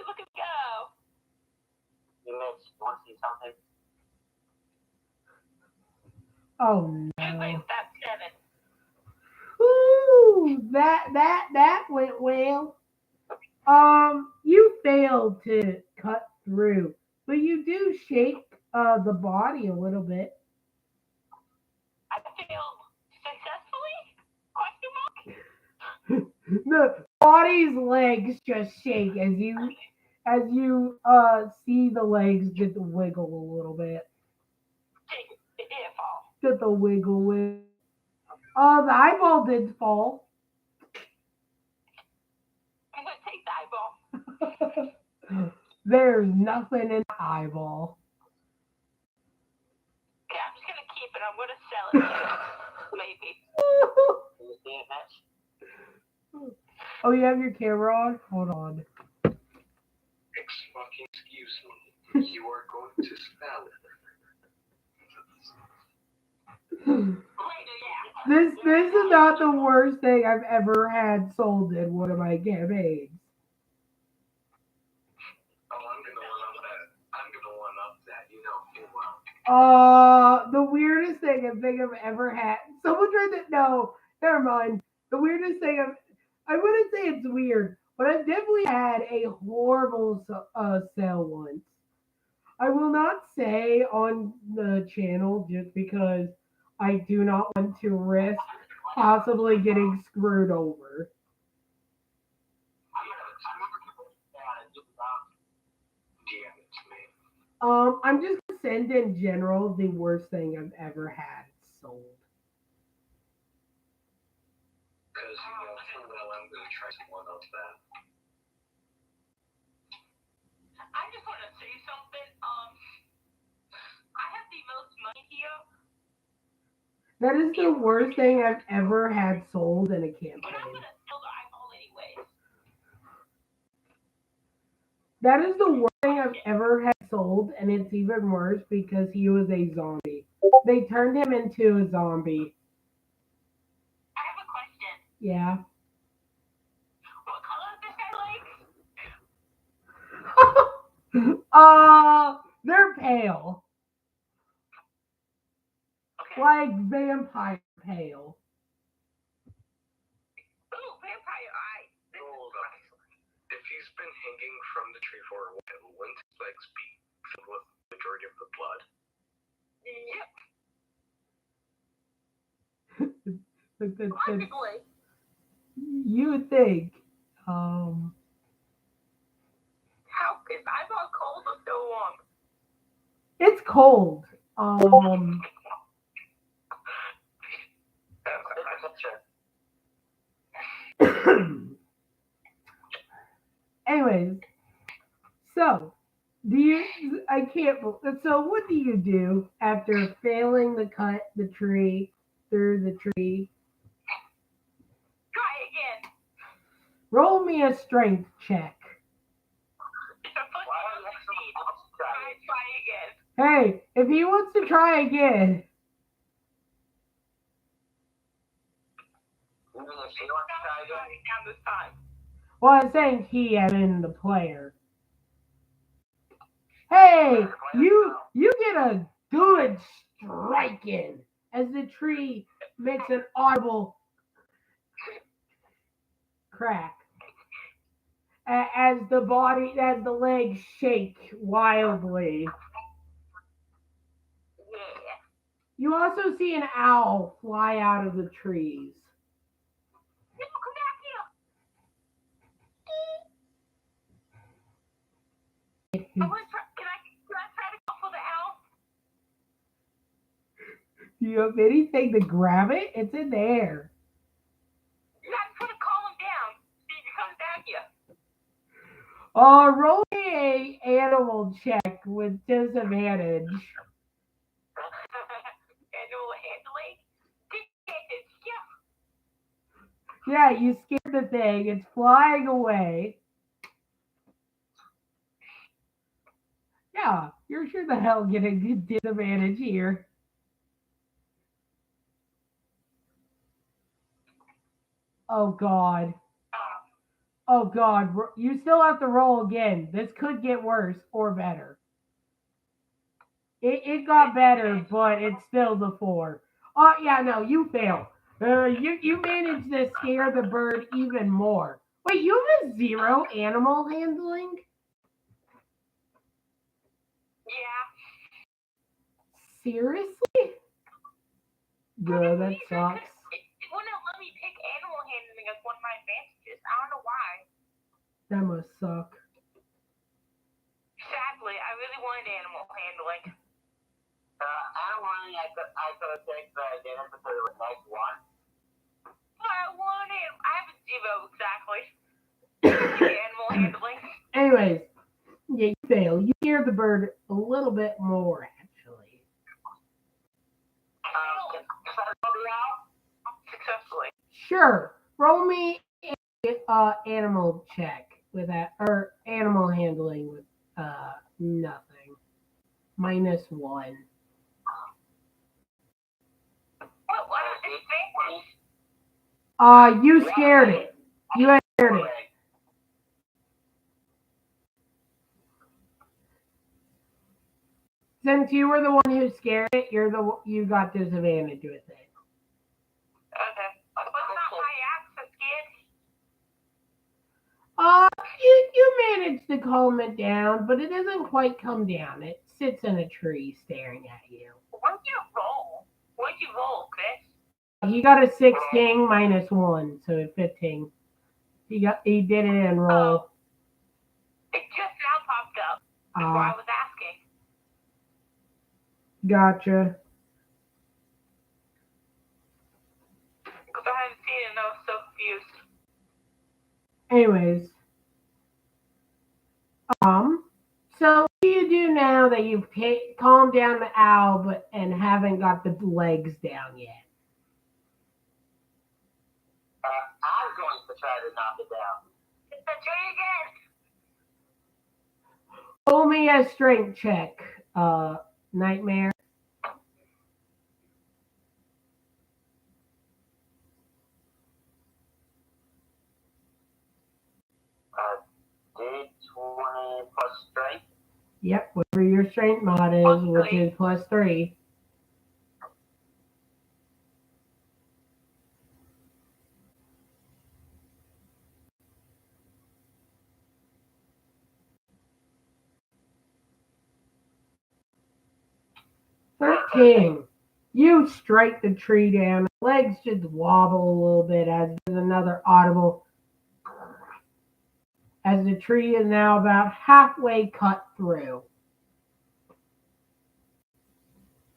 Look at go. You want to see something? Oh Everybody no. with that 7. Ooh, that went well. You failed to cut through, but you do shake the body a little bit. I failed successfully? The body's legs just shake as you see the legs just wiggle a little bit. It did fall. Just a wiggle. The eyeball did fall. I'm gonna take the eyeball. There's nothing in the eyeball. Okay, I'm just gonna keep it. I'm gonna sell it. Maybe. Oh, you have your camera on? Hold on. Excuse me. You are going to spell it. This is not the worst thing I've ever had sold in one of my campaigns. Oh, I'm gonna one up that. You know full well. The weirdest thing I think I've ever had. Someone tried to. No, never mind. The weirdest thing I wouldn't say it's weird, but I've definitely had a horrible sale once. I will not say on the channel just because I do not want to risk possibly getting screwed over. I'm just gonna send in general the worst thing I've ever had sold. Because you know full well I'm gonna try to one up that. I just want to say something. I have the most money here. That is the worst thing I've ever had sold in a But I'm campaign. gonna sell the eyeball anyway. That is the worst thing I've ever had sold, and it's even worse because he was a zombie. They turned him into a zombie. I have a question. Yeah. What color is this guy like? They're pale. Okay. Like vampire pale. Ooh, vampire eye. Hold on. If he's been hanging from the tree for a while, wouldn't his legs be filled with the majority of the blood? Yep. Possibly. You would think. How is eyeball cold or so warm? It's cold. Anyways, so so what do you do after failing to cut the tree through the tree? Try again. Roll me a strength check. If I put you succeed, try again. Hey, if he wants to try again. Down this time. Well, I'm saying he, as in the player. Hey, you get a good strike in as the tree makes an audible crack. As the legs shake wildly. Yeah. You also see an owl fly out of the trees. No, come back here. Can I try to go for the owl? Do you have anything to grab it? It's in there. You gotta try to calm him down. See if he comes down here. Roll me a animal check with disadvantage. Animal handling? Yeah, you scared the thing. It's flying away. Yeah, you're sure the hell getting a disadvantage here. Oh, God. Oh, God. You still have to roll again. This could get worse or better. It got better, but it's still the 4. Oh, yeah, no, you fail. You managed to scare the bird even more. Wait, you have a 0 animal handling? Yeah. Seriously? Bro, that sucks. It wouldn't let me pick animal handling as one of my advantages. I don't know why. That must suck. Sadly, I really wanted animal handling. Animal handling, I could have taken the data because it was like 1. I have a 0 exactly. Animal handling. Anyways, yeah, you fail. You hear the bird a little bit more, actually. Successfully. Sure. Roll me a animal check with that, or animal handling with nothing. -1. What is this? You scared it. You had scared it. Since you were the one who scared it, you got disadvantage with it. Okay. What's not my access, kid? You managed to calm it down, but it doesn't quite come down. It sits in a tree staring at you. What'd you roll? What'd you roll, Chris? He got a 16 -1, so 15. He did it in roll. It just now popped up. That's why I was asking. Gotcha. Because I hadn't seen it and I was so confused. Anyways. So what do you do now that you've calmed down the owl and haven't got the legs down yet? I'm going to try to knock it down. Try again. Roll me a strength check, Nightmare. D20 plus strength. Yep, whatever your strength mod is, which is +3. You strike the tree down. The legs just wobble a little bit as there's another audible. As the tree is now about halfway cut through.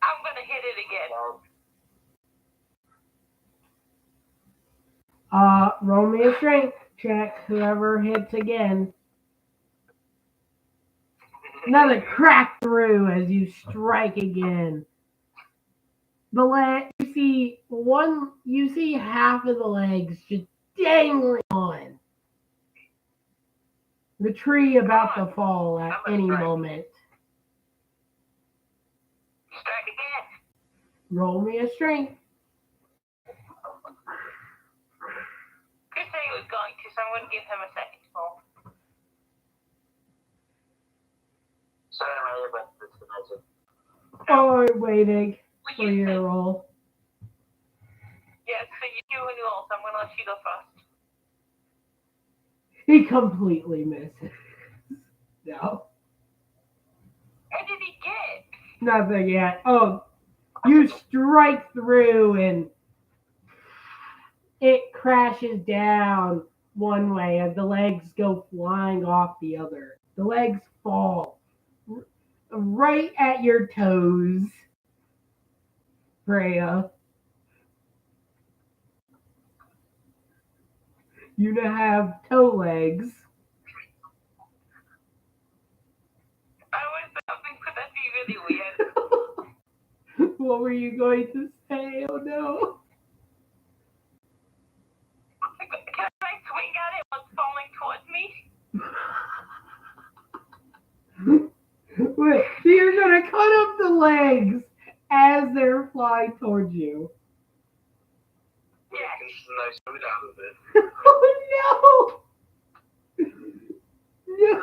I'm going to hit it again. Roll me a strength check, whoever hits again. Another crack through as you strike again. You see half of the legs just dangling on. The tree about to fall at any moment. Strike again. Roll me a strength. Chris said he was going to, so I'm going to give him a second roll. Sorry, my earbud disconnected. Oh, I'm waiting for your roll. Yes, so you do a new roll, so I'm going to let you go first. He completely misses. No. What did he get? Nothing yet. Oh, you strike through and it crashes down one way as the legs go flying off the other. The legs fall right at your toes, Freya. You now have toe legs. I was something for that to be really weird. What were you going to say? Oh no. Can I swing at it while it's falling towards me? Wait, so you're going to cut up the legs as they're flying towards you. Yeah. Making some nice food out of it. Oh no! No!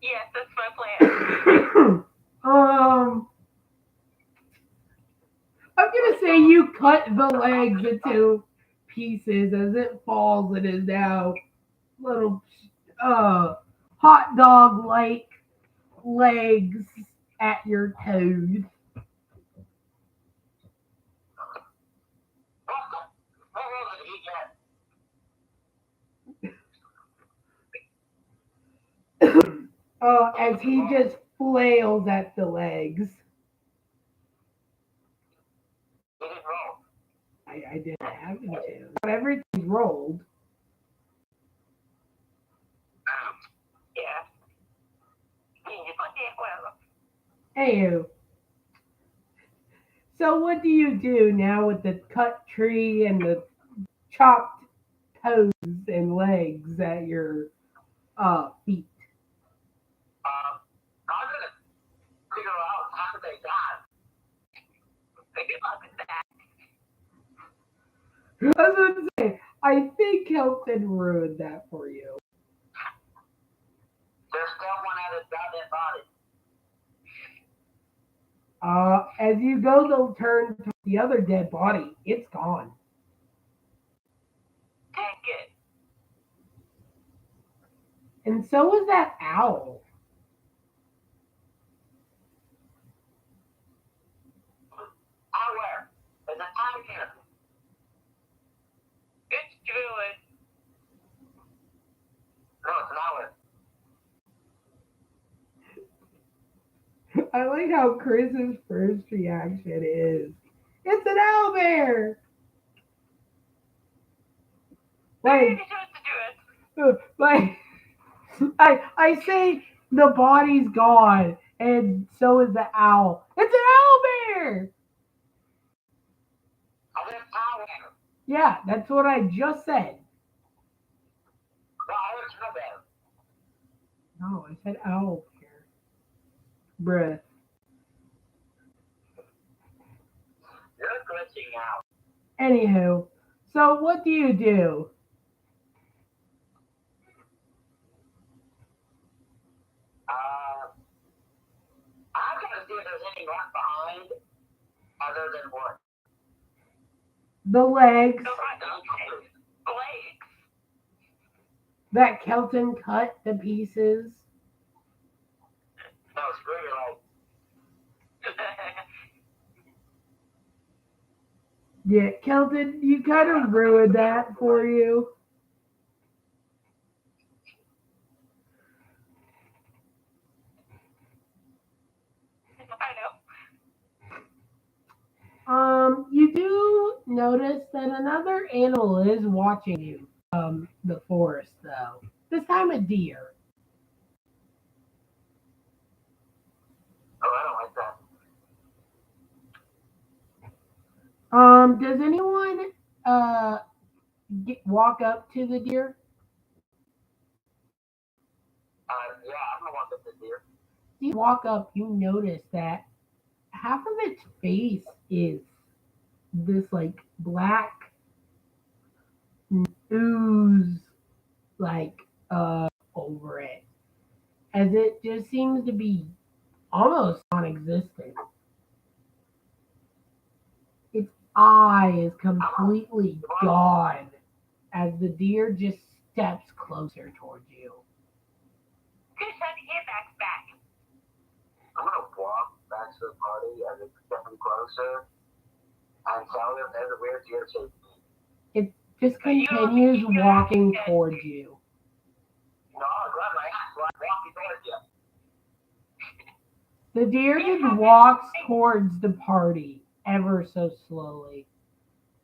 Yes, that's my plan. I'm gonna say you cut the legs into pieces as it falls. It is now little hot dog like legs at your toes. As he just flails at the legs. I didn't have him to. Not everything's rolled. Yeah. You put that well. Anywho. So what do you do now with the cut tree and the chopped toes and legs at your feet. I'm gonna figure out how they got. Good luck with that. I was going to say, I think Kelton ruined that for you. There's still one at his goddamn body. As you go to turn to the other dead body, it's gone. Dang it. And so was that owl. Where? There's a time here. It's good. No, it's not where. I like how Chris's first reaction is, it's an owlbear! Maybe Like, you're supposed to do it. I say the body's gone, and so is the owl. It's an owlbear! I didn't tell him. Yeah, that's what I just said. No, I didn't tell him. No, I said owlbear. Bruh. You're glitching out. Anywho, so what do you do? I'm gonna see if there's anything left behind other than what? The legs Legs. that Kelton cut to pieces. No, screw your legs. Yeah, Kelton, you kind of ruined that for you. I know. You do notice that another animal is watching you from the forest, though. This time a deer. Oh, I don't like that. Does anyone walk up to the deer? Yeah, I'm gonna walk up to the deer. You walk up, you notice that half of its face is this like black ooze like over it, as it just seems to be almost non-existent. Its eye is completely gone as the deer just steps closer towards you. Good time to get back. I'm gonna walk back to the party as it's getting closer and tell them there's a weird deer chasing me. It just continues walking towards you. No, I'll grab my ass while I'm walking towards you. The deer just walks towards the party ever so slowly.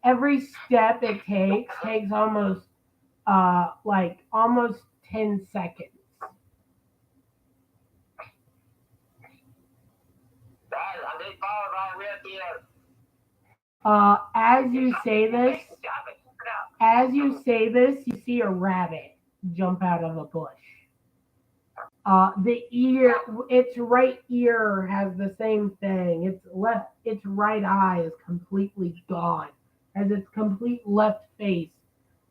Every step it takes almost almost 10 seconds. Guys, I'm being followed by a weird deer. As you say this, you see a rabbit jump out of a bush. Its right ear has the same thing. Its right eye is completely gone, as its complete left face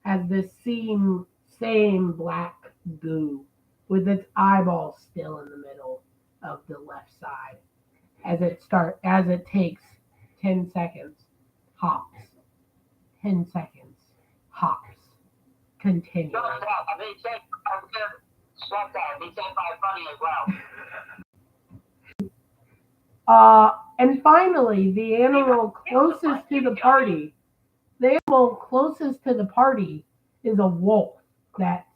has the same black goo, with its eyeball still in the middle of the left side. As it takes 10 seconds, hops. 10 seconds, hops. Continuing. I'm being chased. I'm good. Stop that. I'm being chased by a bunny as well. And finally, the animal closest to the party is a wolf that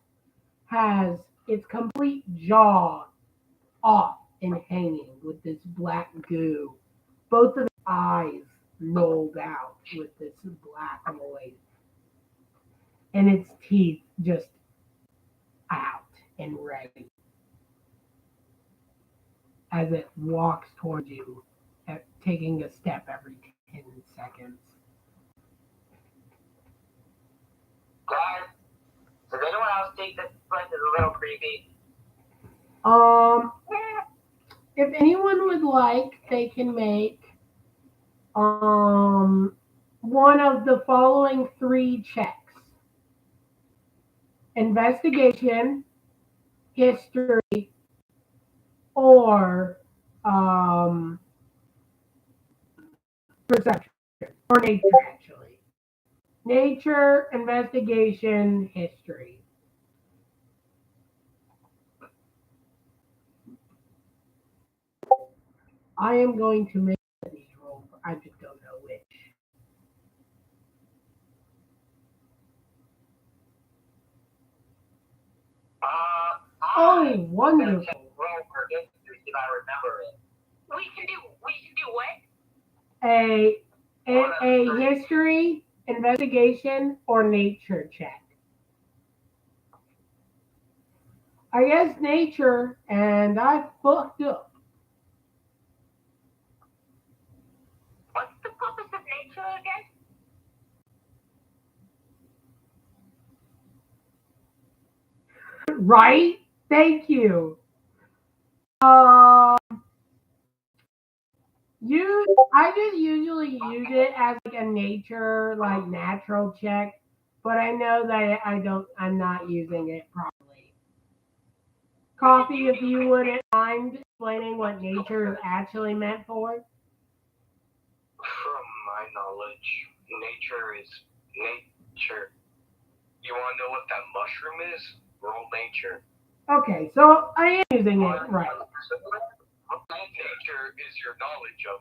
has its complete jaw off and hanging with this black goo. Both of its eyes rolled out with this black void. And its teeth just out and ready as it walks towards you, taking a step every 10 seconds. Guys, don't think this place is a little creepy. If anyone would like, they can make one of the following 3 checks: investigation, history, or perception, or nature, actually. Nature, investigation, history. I am going to make these rolls. I just don't know which. Oh, wonderful. Roll for history if I remember it. We can do what? A history, investigation, or nature check. I guess nature, and I fucked up. What's the purpose of nature again? Right? Thank you. I just usually use it as like a nature, like natural check, but I know that I'm not using it properly. Coffee, if you wouldn't mind explaining what nature is actually meant for. From my knowledge, nature is nature. You want to know what that mushroom is? Roll nature. Okay, so I am using it right. Nature is your knowledge of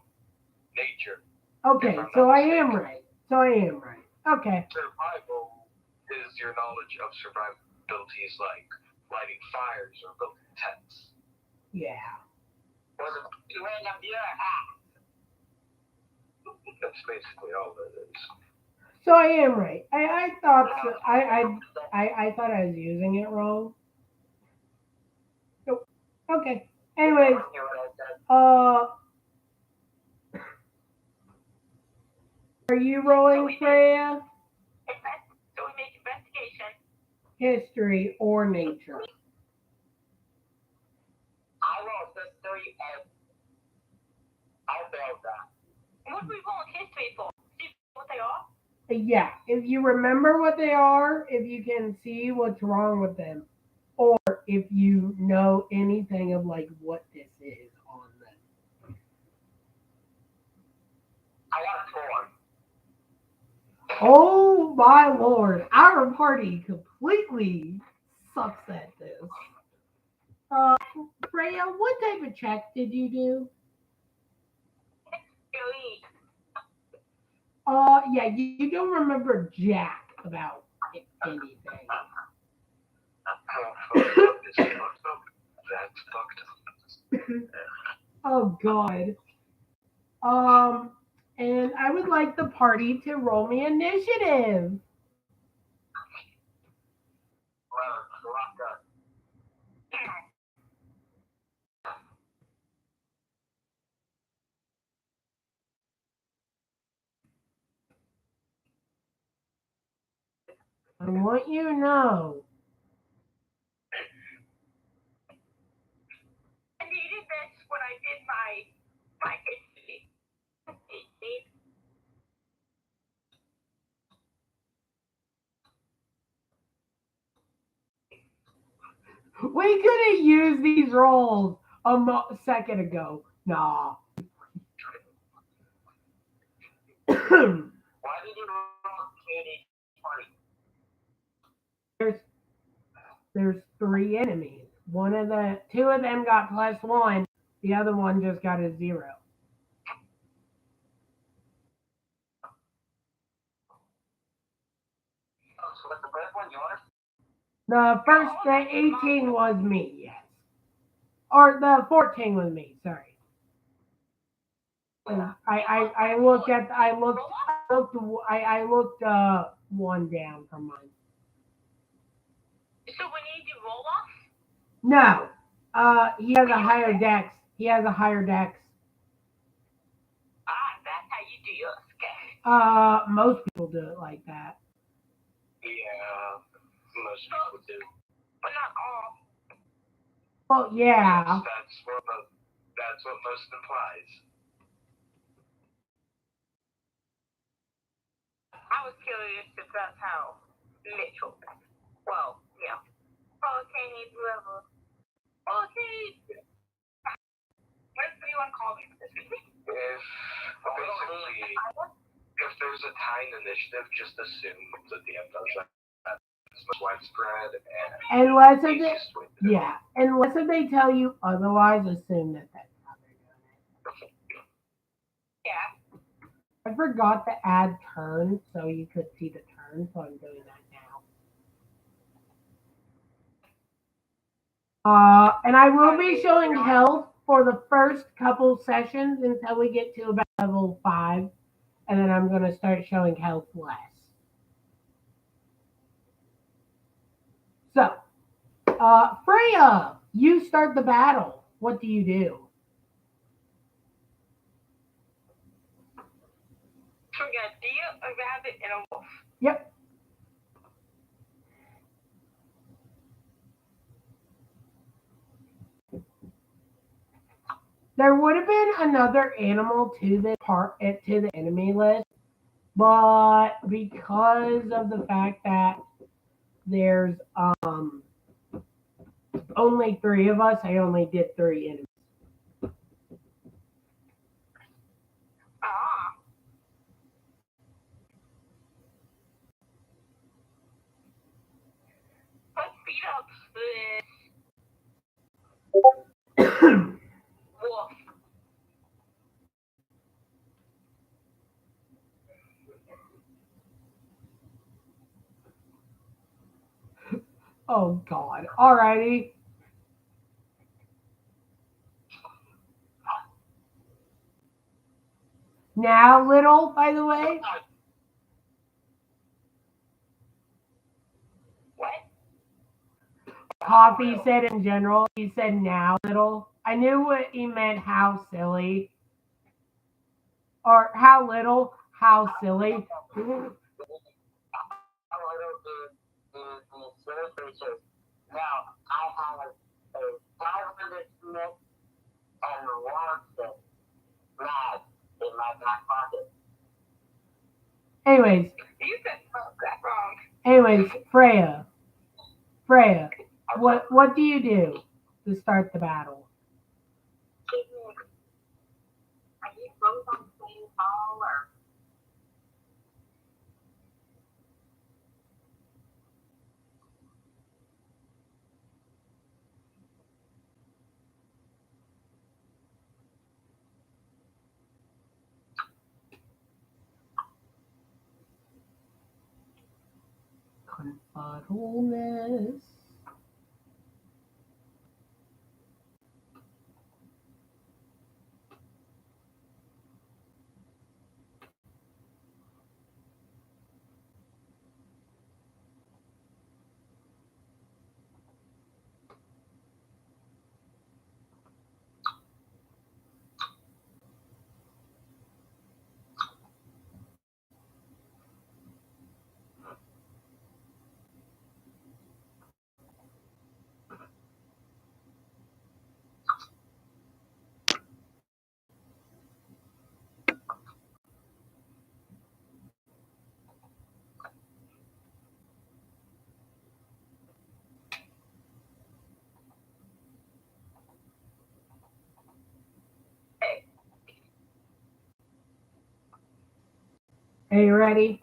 nature. Okay, so I am right. Okay. Survival is your knowledge of survivabilities like lighting fires or building tents. Yeah. That's basically all that is. So I am right. I thought I thought I was using it wrong. Nope. Okay. Anyways, are you rolling, Freya? So we make investigation. History or nature? I rolled history and I failed that. What are we rolling history for? See what they are? Yeah. If you remember what they are, if you can see what's wrong with them, or if you know anything of like what this is on them. I got a 4. Oh my lord, our party completely sucks at this. Freya, what type of check did you do? Elite. Yeah, you don't remember jack about anything. That's fucked up. Oh god. And I would like the party to roll me initiative. I want you to know. I needed this when I did my history. We could have used these rolls a second ago. Nah. Why did you roll KD 20? There's 3 enemies. Two of them got +1. The other one just got a 0. So what's the first one, yours? The 18 was me, yes. Or the 14 was me, sorry. I looked one down from mine. So we need to roll off? No. He has a higher dex. That's how you do yours, okay? Most people do it like that. Yeah, most people do. But not all. Well, yeah. That's what most implies. I was curious if that's how Mitchell. Well, yeah. Hurricane level. Hurricane. What do you want to call me? If there's a tying initiative, just assume that the DM does that. That's most widespread and Unless if easiest way to do it. yeah, unless if they tell you otherwise, assume that that's how they're doing it. Yeah. I forgot to add turns so you could see the turn, so I'm doing that now. And I will be showing health for the first couple sessions until we get to about level 5, and then I'm going to start showing health less. So, Freya, you start the battle. What do you do? So we got a deer, a rabbit, and a wolf. Yep. There would have been another animal to the enemy list, but because of the fact that there's only 3 of us, I only did 3 enemies. Ah. Let's beat up this wolf. Oh God! Alrighty. Now, little, by the way. What? Coffee said in general. He said now, little. I knew what he meant. How silly. Or how little. How silly. Silly creatures. Now, I have a 500 Smith and Watson mag in my back pocket. Anyways. You said that wrong. Anyways, Freya, what do you do to start the battle? Are you both on the same call or? Confuddleness. Are you ready?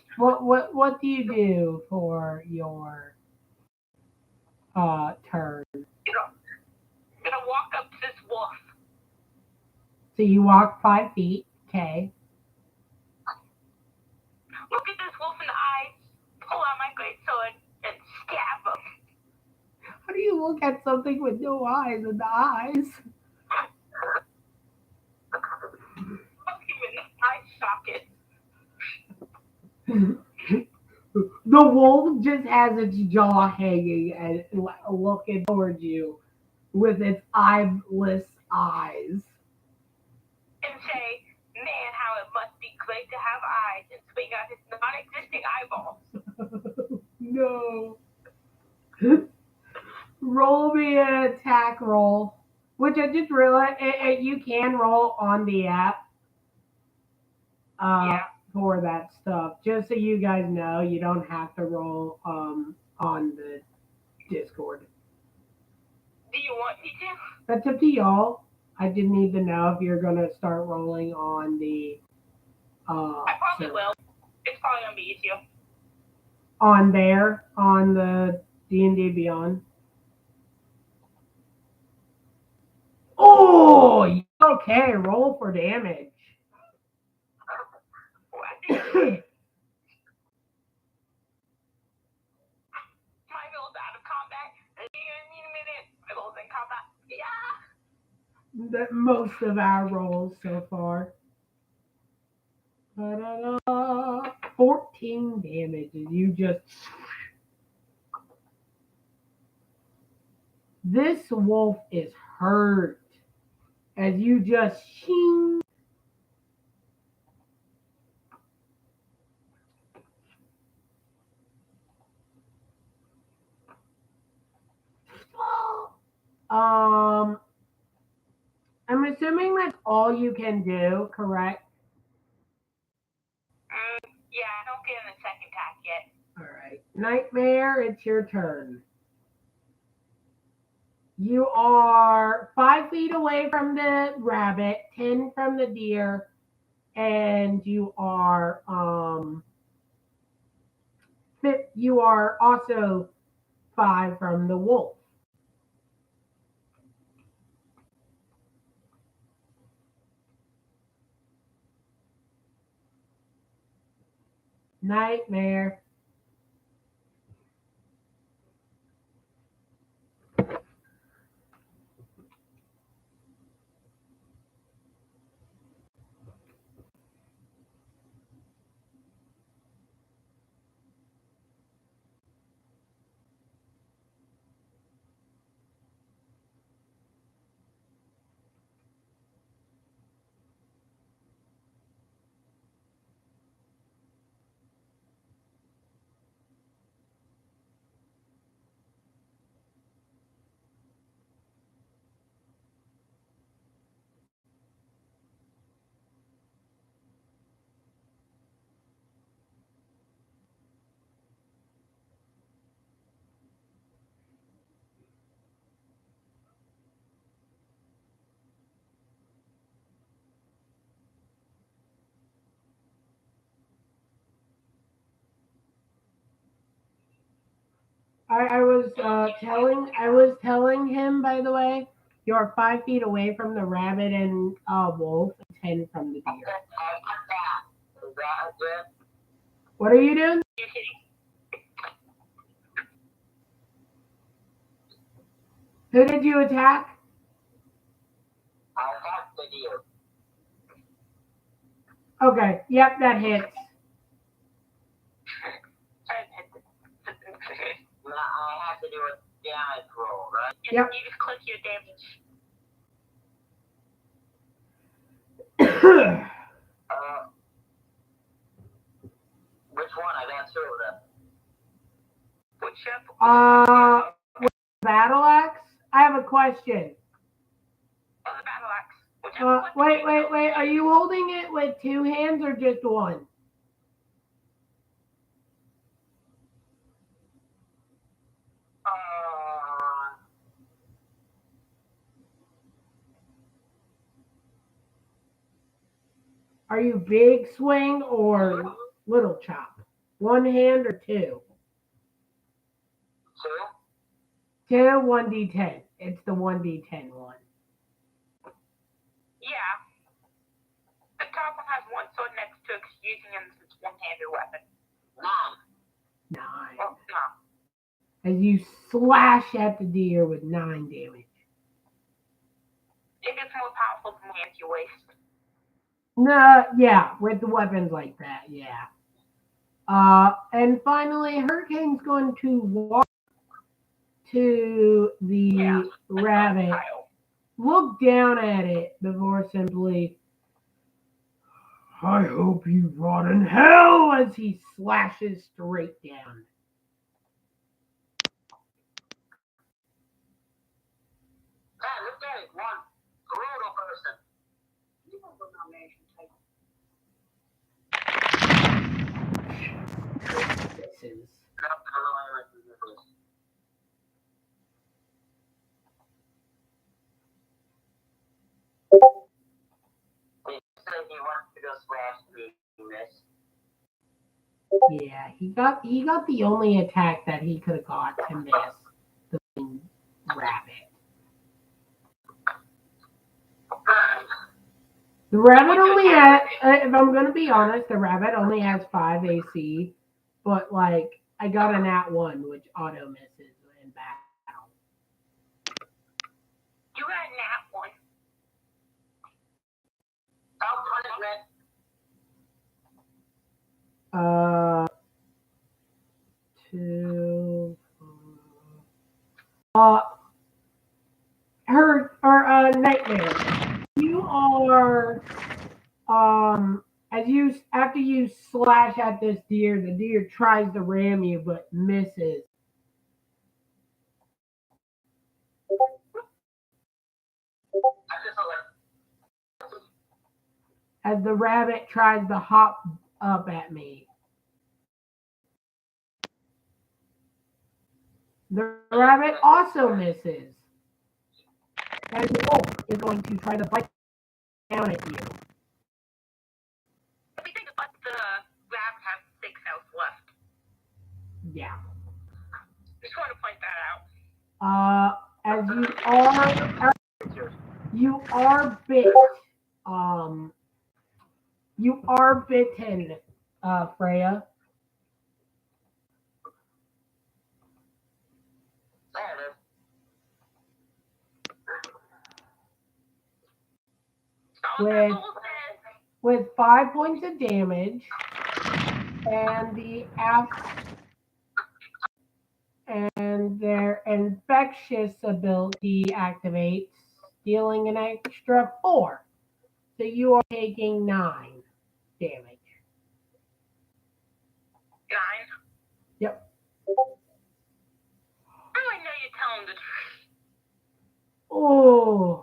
What do you do for your turn? Gonna walk up to this wolf. So you walk 5 feet, okay. Look at this wolf in the eyes, pull out my great sword, and stab him. How do you look at something with no eyes in the eyes? Look him in the eye socket. The wolf just has its jaw hanging and looking towards you with its eyeless eyes. And say, man, how it must be great to have eyes and swing out his non-existing eyeballs. No. Roll me an attack roll, which I just realized you can roll on the app for that stuff. Just so you guys know, you don't have to roll on the Discord. Do you want me to? That's up to y'all. I just need to know if you're gonna start rolling on the. I probably will. It's probably gonna be easier. On the D&D Beyond. Oh, okay. Roll for damage. My roll's out of combat. Need a minute. My roll's in combat. Yeah. That most of our rolls so far. 14 damage. You just. This wolf is hurt as you just shing. I'm assuming that's all you can do, correct? Yeah, I don't get in the second attack yet. All right. Nightmare, it's your turn. You are 5 feet away from the rabbit, 10 from the deer, and you are also 5 from the wolf. Nightmare. I was telling him, by the way, you're 5 feet away from the rabbit and wolf, and 10 from the deer. What are you doing? Who did you attack? I attacked the deer. Okay, yep, that hits. I have to do a damage roll, right? Yep. You just click your damage. Which one? I got 2 of them. Whichever. Battle axe? I have a question. The battle axe. Whichever one. Wait. Are you holding it with 2 hands or just one? Are you big swing or little chop? 1 hand or 2? 2? 2, 1d10. It's the 1d10 one. Yeah. The top one has one sword next to it, using it as its one-handed weapon. 9. 9. Well, no. As you slash at the deer with 9 damage. It gets more powerful the more hands you waste. No, yeah, with the weapons like that, yeah. And finally, Hurricane's going to walk to the rabbit, look down at it before simply, I hope you rot in hell as he slashes straight down. Man, look at it. One brutal person. Misses. He said he wants to go slash me, miss. Yeah, he got the only attack that he could have got to miss the rabbit. The rabbit only has, if I'm gonna be honest, the rabbit only has 5 AC, but like I got a nat 1, which auto misses in battle. You got a nat 1. Self-punishment. 2. Nightmare. You are after you slash at this deer, the deer tries to ram you but misses. As the rabbit tries to hop up at me. The rabbit also misses. And the wolf is going to try to bite down at you. I think but the rabbit has 6 health left. Yeah. Just want to point that out. As you are bit. You are bitten, Freya. With 5 points of damage, and their infectious ability activates, dealing an extra 4. So you are taking 9 damage. 9? Yep. How do I know you're telling the truth? Oh.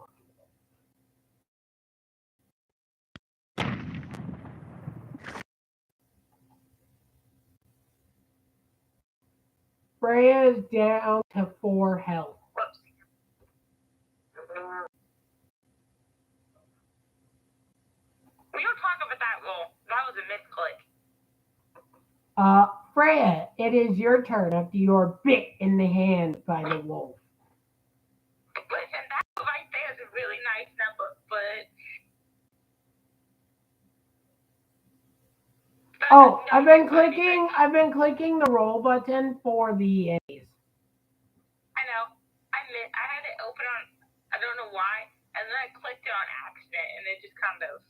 Freya is down to 4 health. We don't talk about that roll. That was a misclick. Freya, it is your turn after you're bit in the hand by the wolf. Listen, that right there is a really nice number, but... Oh, I've been clicking the roll button for the A's. I know. I had it open on, I don't know why, and then I clicked it on accident, and it just kind of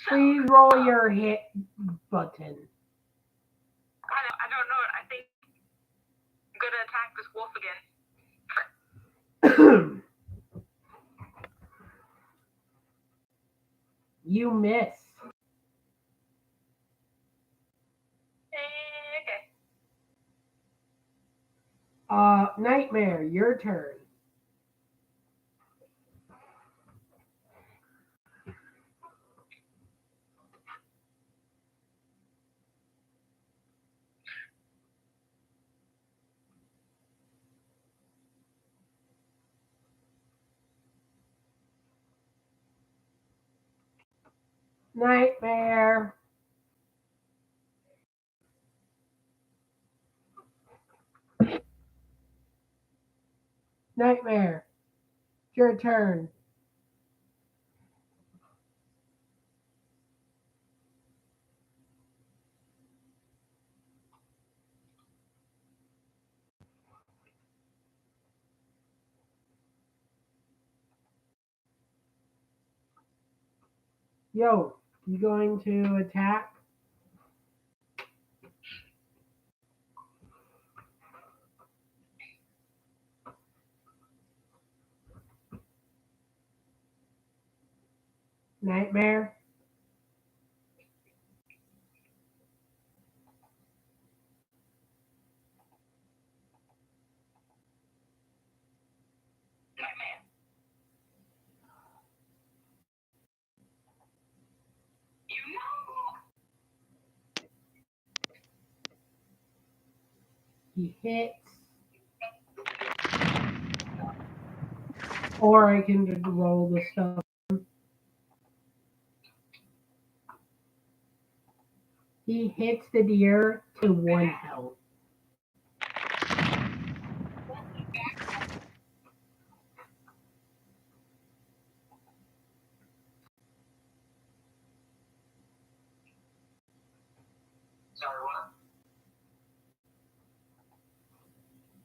please roll your hit button. I don't know. I think I'm gonna attack this wolf again. You miss. Okay. Nightmare, your turn. Nightmare. Nightmare. Your turn. Yo, you going to attack? Nightmare? He hits. Or I can just roll the stuff. He hits the deer to 1 health. Sorry, what?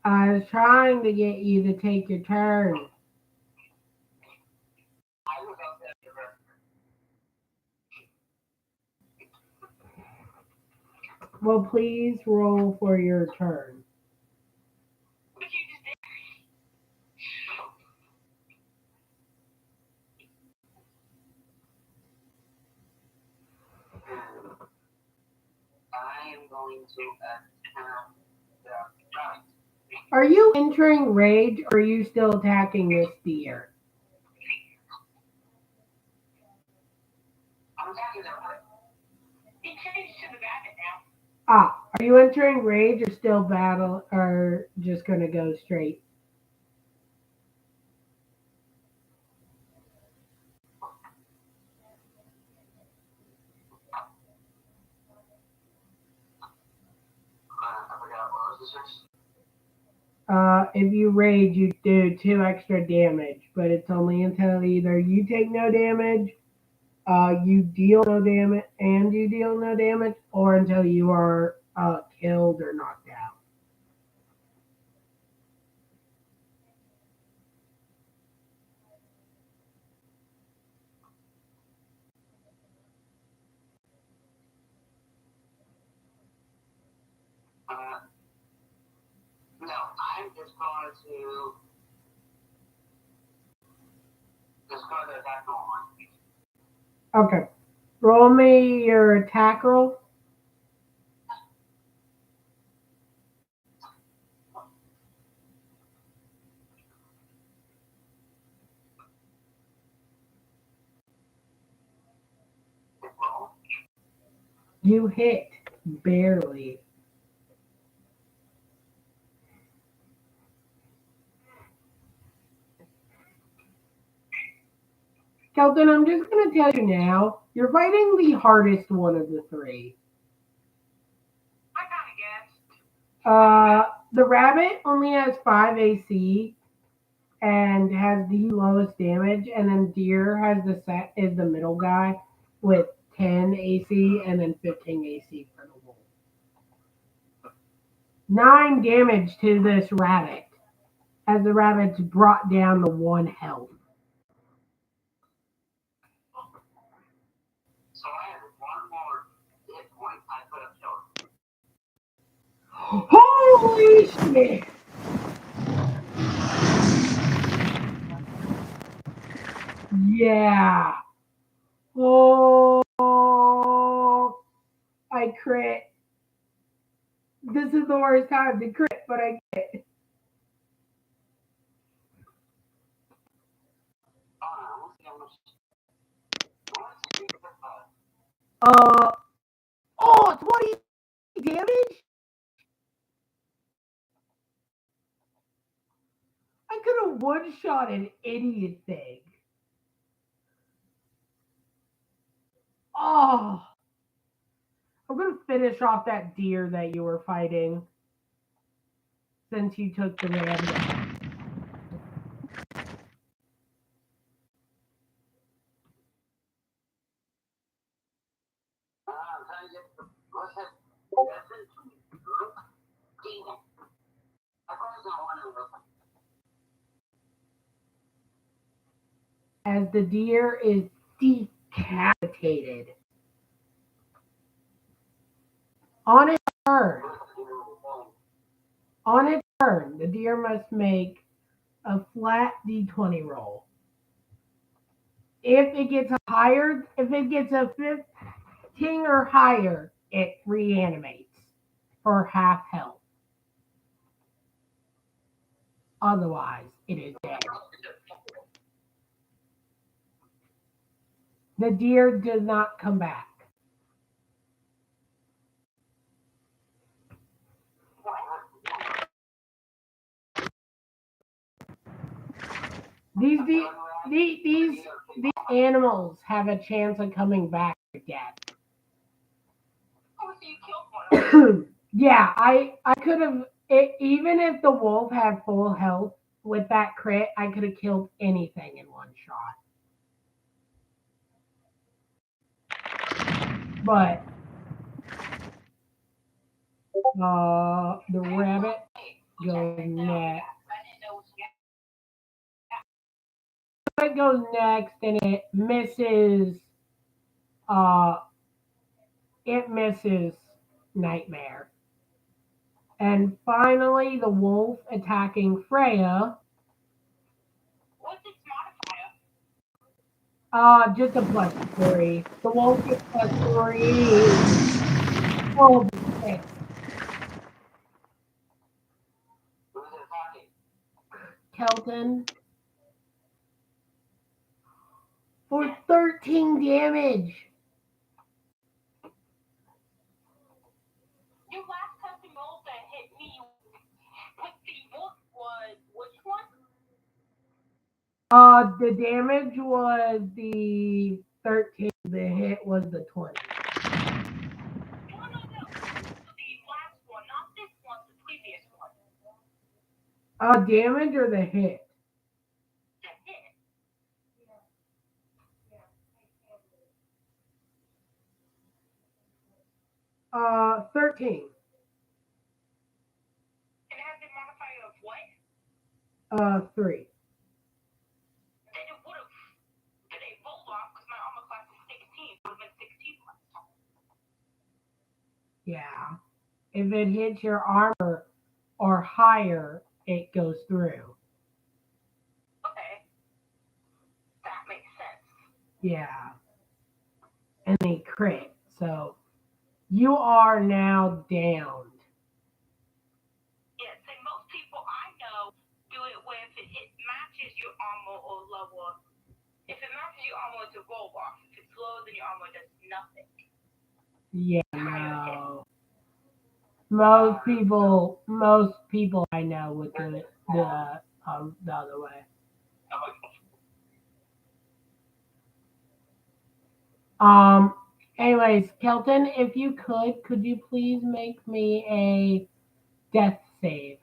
I was trying to get you to take your turn. I was up there. Well, please roll for your turn. I am going to attack the giant. Are you entering rage or are you still attacking this deer? I'm attacking them. He changed to the rabbit now. Ah, are you entering rage or still battle or just gonna go straight? I forgot what was the switch. If you rage, you do 2 extra damage, but it's only until either you take no damage, you deal no damage, and you deal no damage, or until you are killed or knocked out. No, I'm just going to attack the one. Okay. Roll me your attack roll. You hit barely. Kelton, I'm just going to tell you now, you're fighting the hardest one of the 3. I kind of guessed. The rabbit only has 5 AC and has the lowest damage, and then deer has is the middle guy with 10 AC and then 15 AC for the wolf. 9 damage to this rabbit as the rabbit's brought down to 1 health. So I have one more hit point I could have killed. Holy shit! Yeah. Oh, I crit. This is the worst time to crit, but I get it. We'll see how much. Oh, 20 damage? I could have one-shotted anything. Oh. I'm going to finish off that deer that you were fighting since you took the rabbit. As the deer is decapitated. On its turn, the deer must make a flat D20 roll. if it gets a 15 or higher, it reanimates for half health. Otherwise, it is dead. The deer does not come back. These animals have a chance of coming back to death. Oh, so you killed one. Yeah, I could have, even if the wolf had full health with that crit, I could have killed anything in one shot. But the rabbit goes next. It goes next, and it misses. It misses Nightmare. And finally, the wolf attacking Freya. What's its modifier? Just a +3. The wolf gets +3. Oh, six. Who's attacking? Kelton for 13 damage. Your last custom roll that hit me with the wolf was which one? The damage was the 13. The hit was the 20. No. The last one, not this one, the previous one. Damage or the hit? The hit. 13. And it has a modifier of what? 3. Then it would have been a roll off because my armor class is 16. It would have been 16 last time. Yeah. If it hits your armor or higher, it goes through. Okay. That makes sense. Yeah. And they crit. So you are now downed. Yeah, so most people I know do it where if it matches your armor or lower. If it matches your armor, it's a roll off. If it's lower than your armor, does nothing. Yeah, no. Most people I know would do it the other way. Anyways, Kelton, if you could you please make me a death save?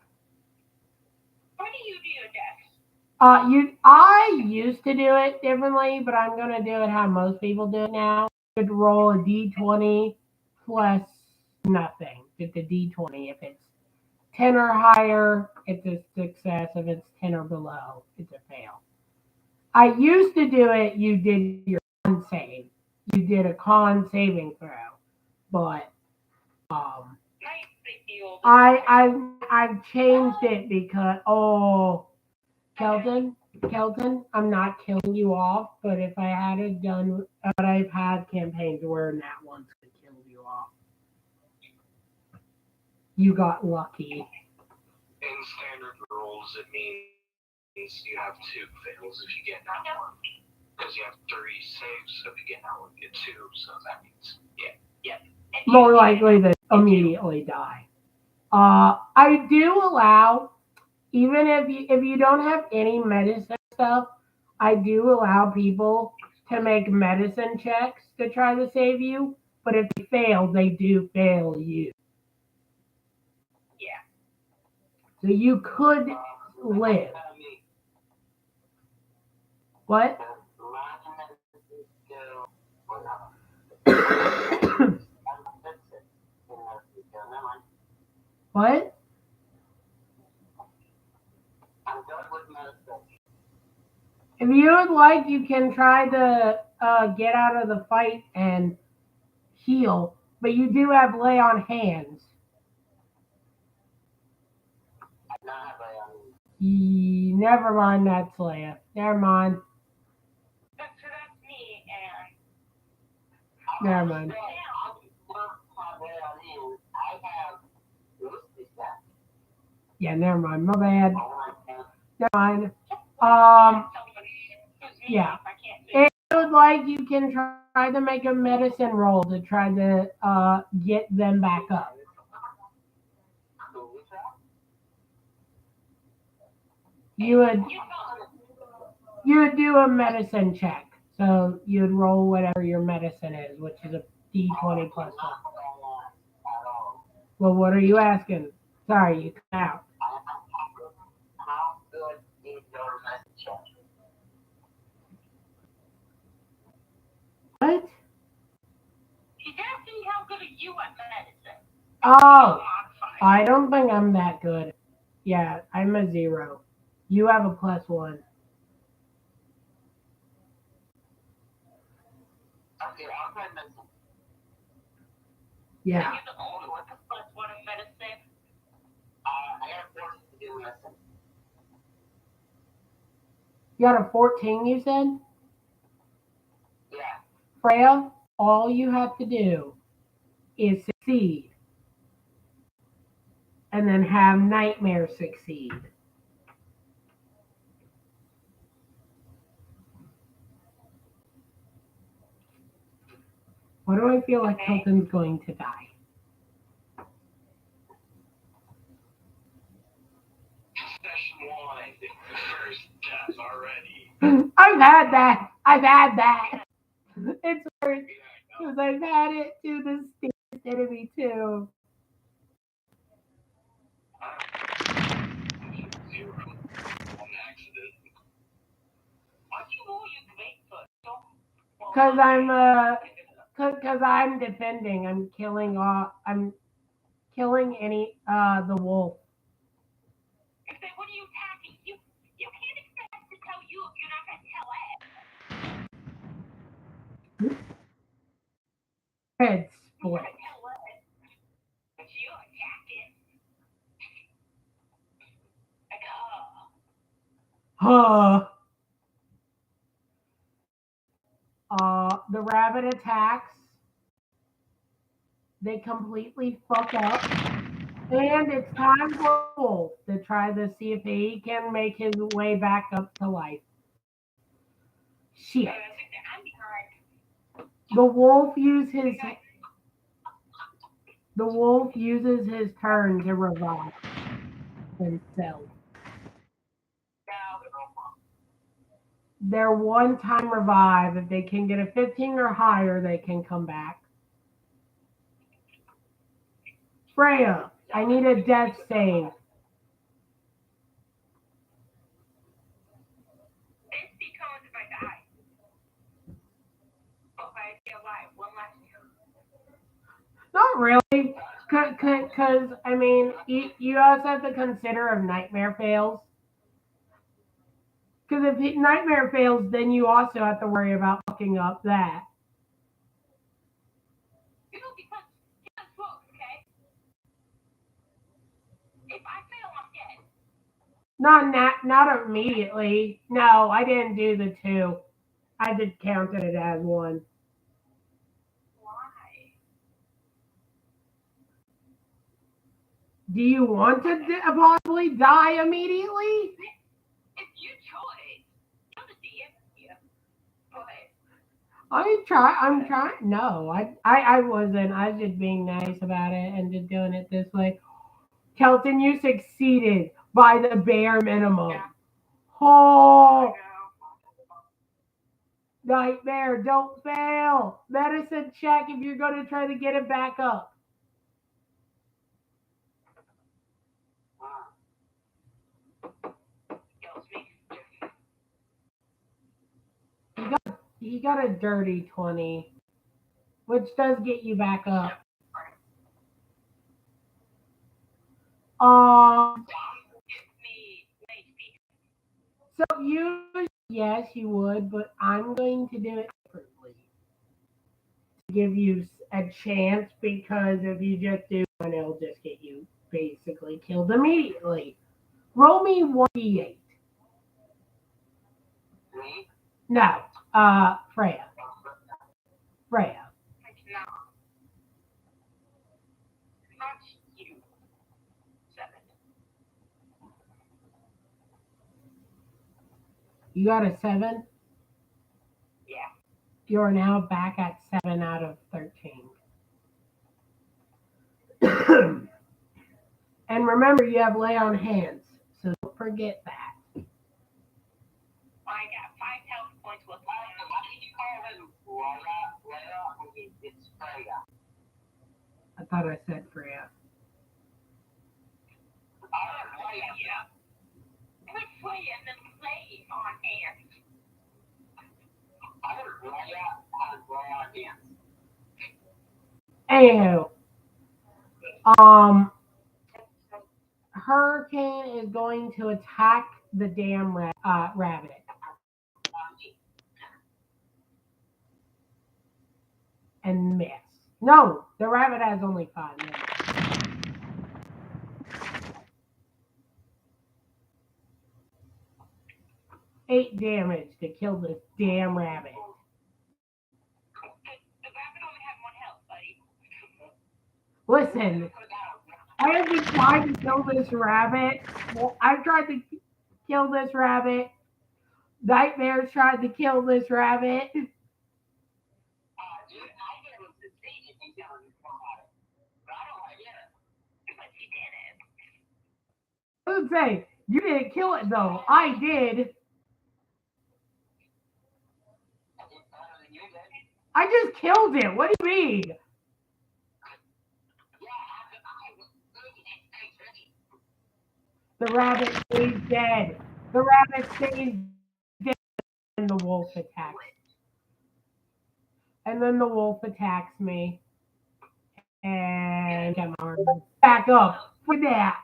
Why do you do your death? I used to do it differently, but I'm gonna do it how most people do it now. You could roll a d20 plus nothing. Just a d20. If it's 10 or higher, it's a success. If it's 10 or below, it's a fail. I used to do it. You did your con save. You did a con saving throw, but I've changed it because Kelton, I'm not killing you off, but if I had done, but I've had campaigns where that one's could kill you off. You got lucky. In standard rules, it means you have 2 fails if you get that one. Because you have 3 saves, so if you get that one, you get 2. So that means, yeah. More likely to immediately die. I do allow, even if you don't have any medicine stuff, I do allow people to make medicine checks to try to save you. But if they fail, they do fail you. Yeah. So you could live. What? What? If you would like, you can try to get out of the fight and heal, but you do have lay on hands. Never mind, that's Leia. Never mind. So that's Never mind. Yeah, never mind. My bad. Never mind. Yeah. If you would like, you can try to make a medicine roll to try to get them back up. You would do a medicine check. So you'd roll whatever your medicine is, which is a D20 plus 1. Well, what are you asking? Sorry, you cut out. How good is your message? What? He's asking how good are you at medicine? Oh, I don't think I'm that good. Yeah, I'm a 0. You have a plus 1. Okay, I'll try medicine. Yeah. You're the only one with plus 1 in medicine. I got 14 to do medicine. You got a 14, you said? Yeah. Freya, all you have to do is succeed. And then have Nightmare succeed. Why do I feel like Hilton's going to die? Session 1, the first death already. I've had that. It's worse because I've had it to the stupid enemy too. 0 on accident. Why'd you roll your great foot? Cause I'm defending. I'm killing any the wolf. I said, what are you attacking? You can't expect to tell you if you're not gonna tell Ed. Head You're split. gonna tell Ed. But you're attacking. Like, Huh. The rabbit attacks. They completely fuck up. And it's time for Wolf to try to see if he can make his way back up to life. Shit. I'm behind. The wolf uses his turn to revive himself. Their one-time revive, if they can get a 15 or higher, they can come back. Freya, I need a death save. It's because if I die. If I stay alive, one last year. Not really, because I mean, you also have to consider if Nightmare fails. Because if Nightmare fails, then you also have to worry about fucking up that. You know, because look, okay? If I fail, I'm dead. Not immediately. No, I didn't do the 2. I just counted it as 1. Why? Do you want to possibly die immediately? It's your choice. You're the DM here. Go ahead. I'm trying. No, I wasn't. I was just being nice about it and just doing it this way. Kelton, you succeeded by the bare minimum. Yeah. Oh, Nightmare, don't fail. Medicine check if you're going to try to get it back up. He got a dirty 20, which does get you back up. So yes, you would, but I'm going to do it differently to give you a chance, because if you just do one, it'll just get you basically killed immediately. Roll me 1d8. Me? No, Freya. You got a 7? Yeah. You are now back at 7 out of 13. And remember, you have lay on hands, so don't forget that. I got 5 health points with Why did you call him Leia when it's Freya? I thought I said Freya. Yeah. Quit playing and laying on hands. I heard Leia has lay on hands. Anywho, Hurricane is going to attack the damn rabbit. And miss. No, the rabbit has only 5 minutes. 8 damage to kill this damn rabbit. The rabbit only had 1 health, buddy. Listen, I have been trying to kill this rabbit. Well, I've tried to kill this rabbit. Nightmares tried to kill this rabbit. I would say, you didn't kill it though. I did. I just killed it. What do you mean? The rabbit stays dead. The rabbit stays dead. And the wolf attacks. And then the wolf attacks me. And I'm back up for that.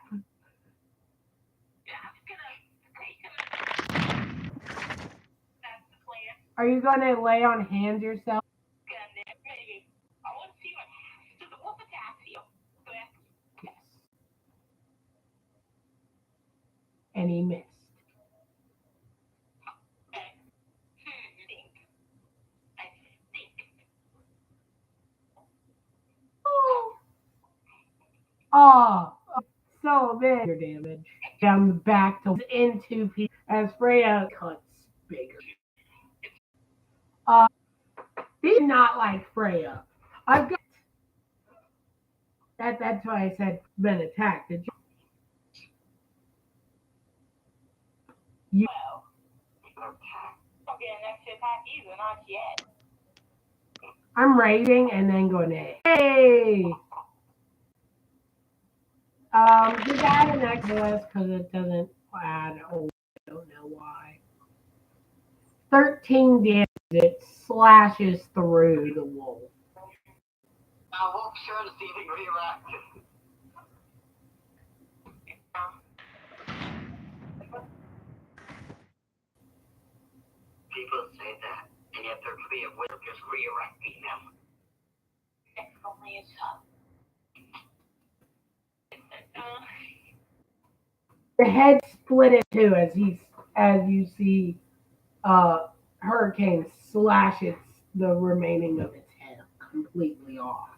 Are you going to lay on hands yourself? Maybe. I want to see what does the wolf attack you. Yes. And he missed. Oh, so then your damage down the back to into people as Freya cuts bigger. These are not like Freya. I've got that. That's why I said been attacked. You, Well, don't get an extra attack either, not yet. I'm raiding and then going hey. Just add an XOS because it doesn't add. Oh, I don't know why. 13 damage. It slashes through the wolf. Now we'll try to see if he reacts. People say that, and yet there could be a way of just rearranging them. It's only a shot. The head split in two as you see Hurricane slashes the remaining of its head completely off.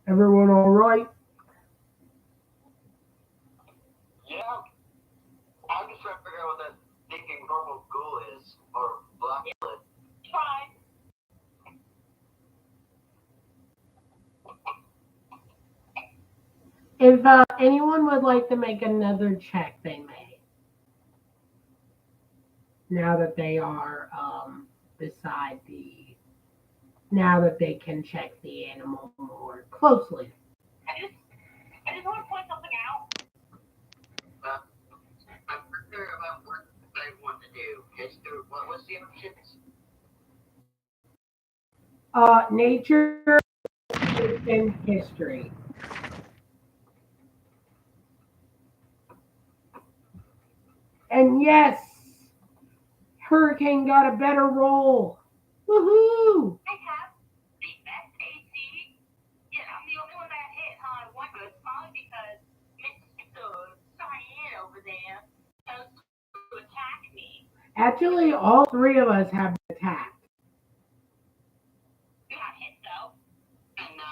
Everyone all right? Yeah. I'm just trying to figure out what that thinking normal ghoul is, or black blood. Try. If anyone would like to make another check, they may. Now that they are beside the, now that they can check the animal more closely. I just want to point something out. I'm clear about what I want to do. History. What was the options? Nature and history. And yes, Hurricane got a better roll. Woohoo! I have the best AC. Yeah, I'm the only one that hit, huh? One good, probably because Mr. Cyan over there chose to attack me. Actually, all 3 of us have been attacked. You got hit though. And 9.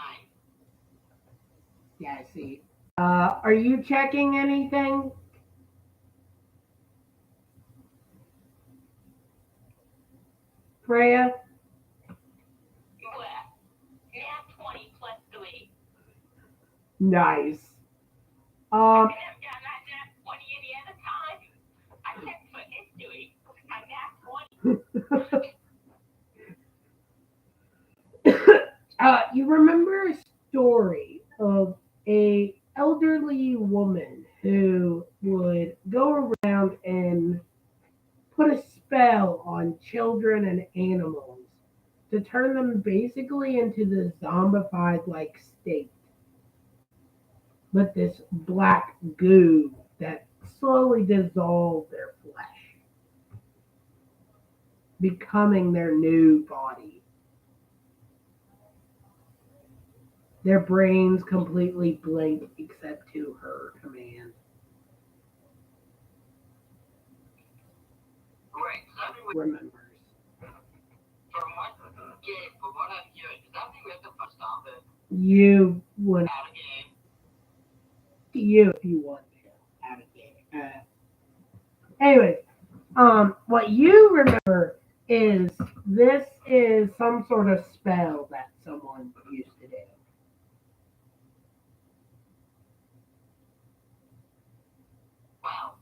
Yeah, I see. Are you checking anything? Freya? What? Nat 20 plus 3. Nice. I could have done that nat 20 any other time. I checked for history. I'm nat 20. You remember a story of a elderly woman who would go around and put a spell on children and animals to turn them basically into the zombified like state with this black goo that slowly dissolved their flesh, becoming their new body. Their brains completely blank except to her command. Right, so that means Remembers. from what I'm hearing, does that mean we have to first stop it? You would Out of game. you if you want to have a game. Anyways, what you remember is this is some sort of spell that someone used to do. Wow.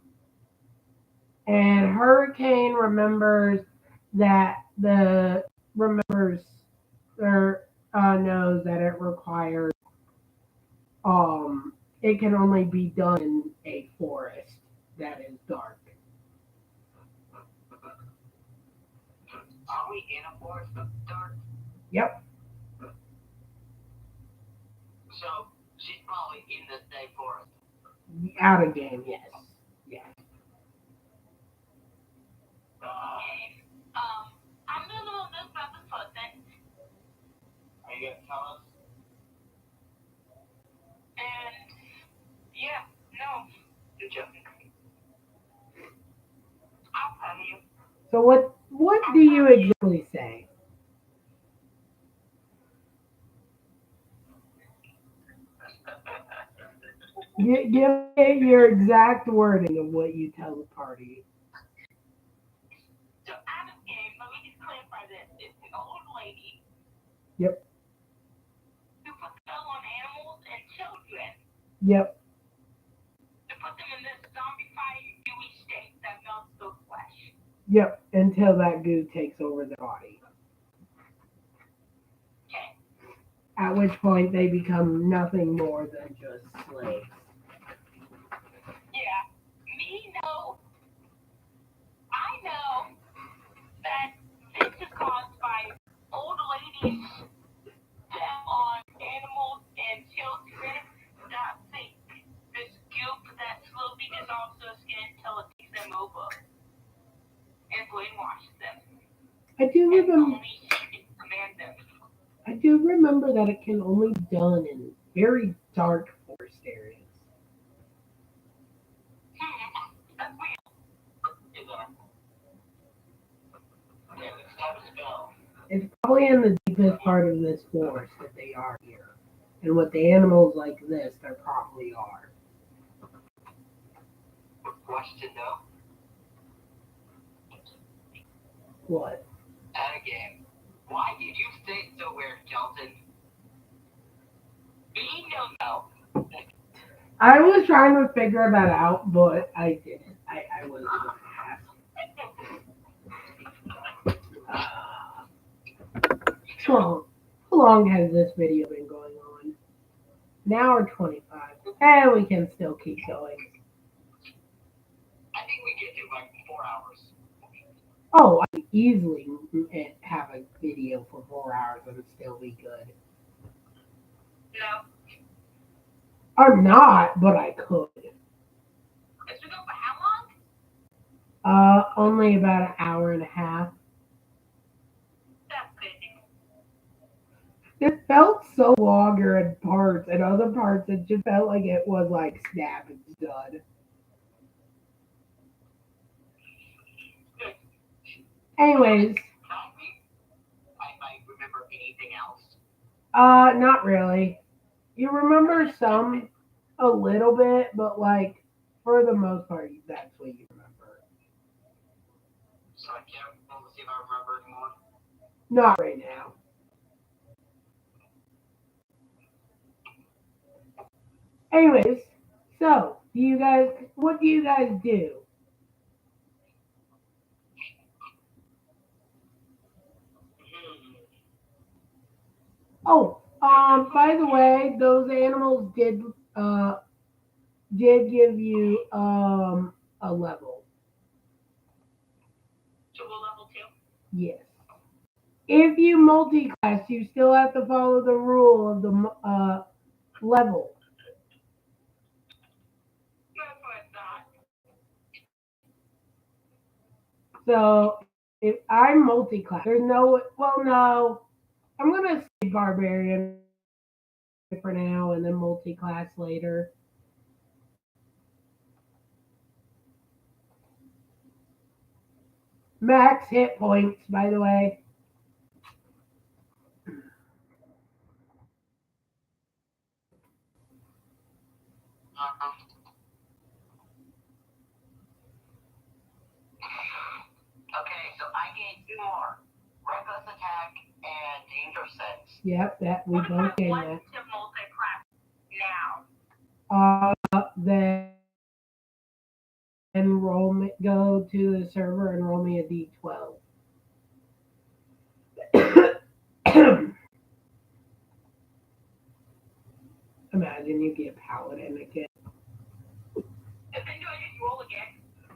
And Hurricane remembers that the remembers or knows that it requires it can only be done in a forest that is dark. Are we in a forest that's dark? Yep. So she's probably in the same forest. Out of game, yes. Yeah. I'm the little this about this person. Are you gonna tell us? And yeah, no, you're joking. I'll tell you. So what do you exactly say? Give me your exact wording of what you tell the party. So out of game, let me just clarify this. It's an old lady Yep. who put spell on animals and children Yep. to put them in this zombified gooey state that melts their flesh. Yep. Until that goo takes over the body. Okay. At which point they become nothing more than just slaves. Yeah. Me know. I know that this is caused by old ladies spell on animals and children that think this goop that slowly dissolves their skin until it takes them over and brainwashes them. I do And remember. only she can command them. I do remember that it can only be done in very dark forest areas. That's weird. Is that? Yeah, this type of spell. It's probably in the deepest part of this forest that they are here. And with the animals like this, there probably are. Question though. What? Out of game. Why did you say it so weird, Kelton? Me no. I was trying to figure that out, but I didn't. I was So, how long has this video been going on? An hour 25. And we can still keep going. I think we get to like 4 hours. Oh, I could easily have a video for 4 hours and still be good. No. I'm not, but I could. It's been over how long? Only about an hour and a half. That's crazy. It felt so longer in parts, and other parts it just felt like it was like snap and done. Anyways, I might remember anything else. not really. You remember some a little bit, but like for the most part, that's what you remember. So I can't see if I remember anymore. Not right now. Anyways, so what do you guys do? Oh, by the way, those animals did give you a level. So we'll level 2. Yes. If you multi-class, you still have to follow the rule of the level. That's what I thought. So if I'm multi-class, there's no, well, no, I'm gonna say barbarian for now and then multi-class later. Max hit points, by the way. Okay, so I gained 2 more. Reckless attack and danger sense. Yep, that we What if I both gained want that. to multi-class now? Then go to the server and roll me a d12. Imagine you get paladin again. And then do I get you roll again?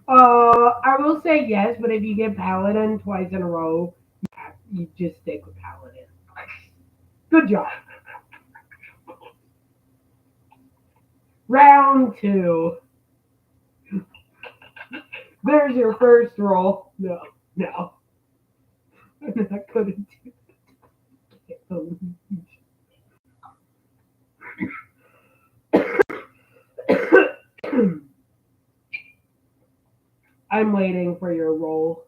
I will say yes, but if you get paladin twice in a row, you just stick with paladin. Good job. Round 2. There's your first roll. No, no. I couldn't do it. I'm waiting for your roll.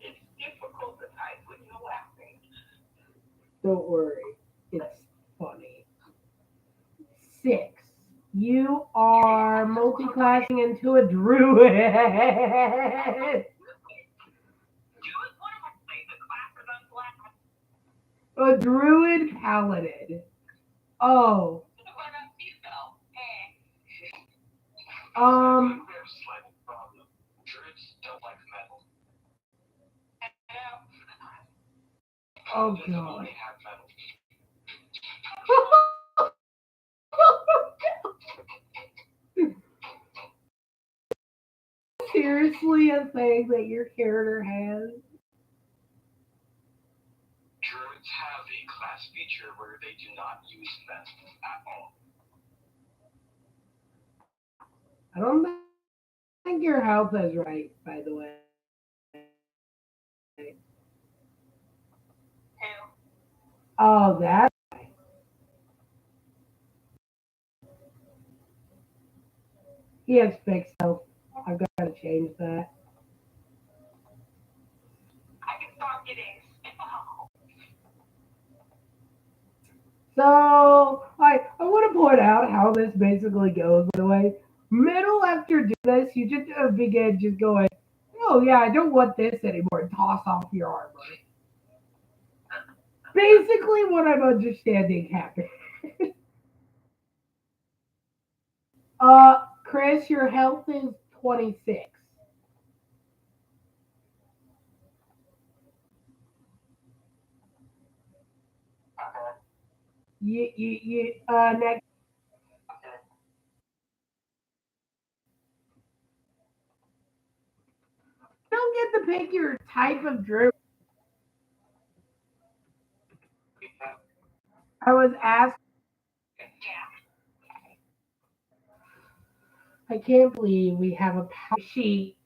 It's difficult to type when you're laughing. Don't worry. It's funny. 6. You are multi-classing into a druid. Do it one of my favorite classes on Black. A druid paladin. Oh. What about you, though? We have a slight problem. Druids don't like metal. Oh They god. only have metal. Seriously a thing that your character has? Druids have a class feature where they do not use metal at all. I don't think your health is right, by the way. Oh, that's why. He has fixed health. I've got to change that. I can start getting. So, I want to point out how this basically goes, by the way. Middle after doing this, you just begin just going, oh yeah, I don't want this anymore, and toss off your armor. Basically what I'm understanding happened. Chris, your health is 26. Okay. Next. Okay. Don't get to pick your type of druid. I was asked. I can't believe we have a power sheet.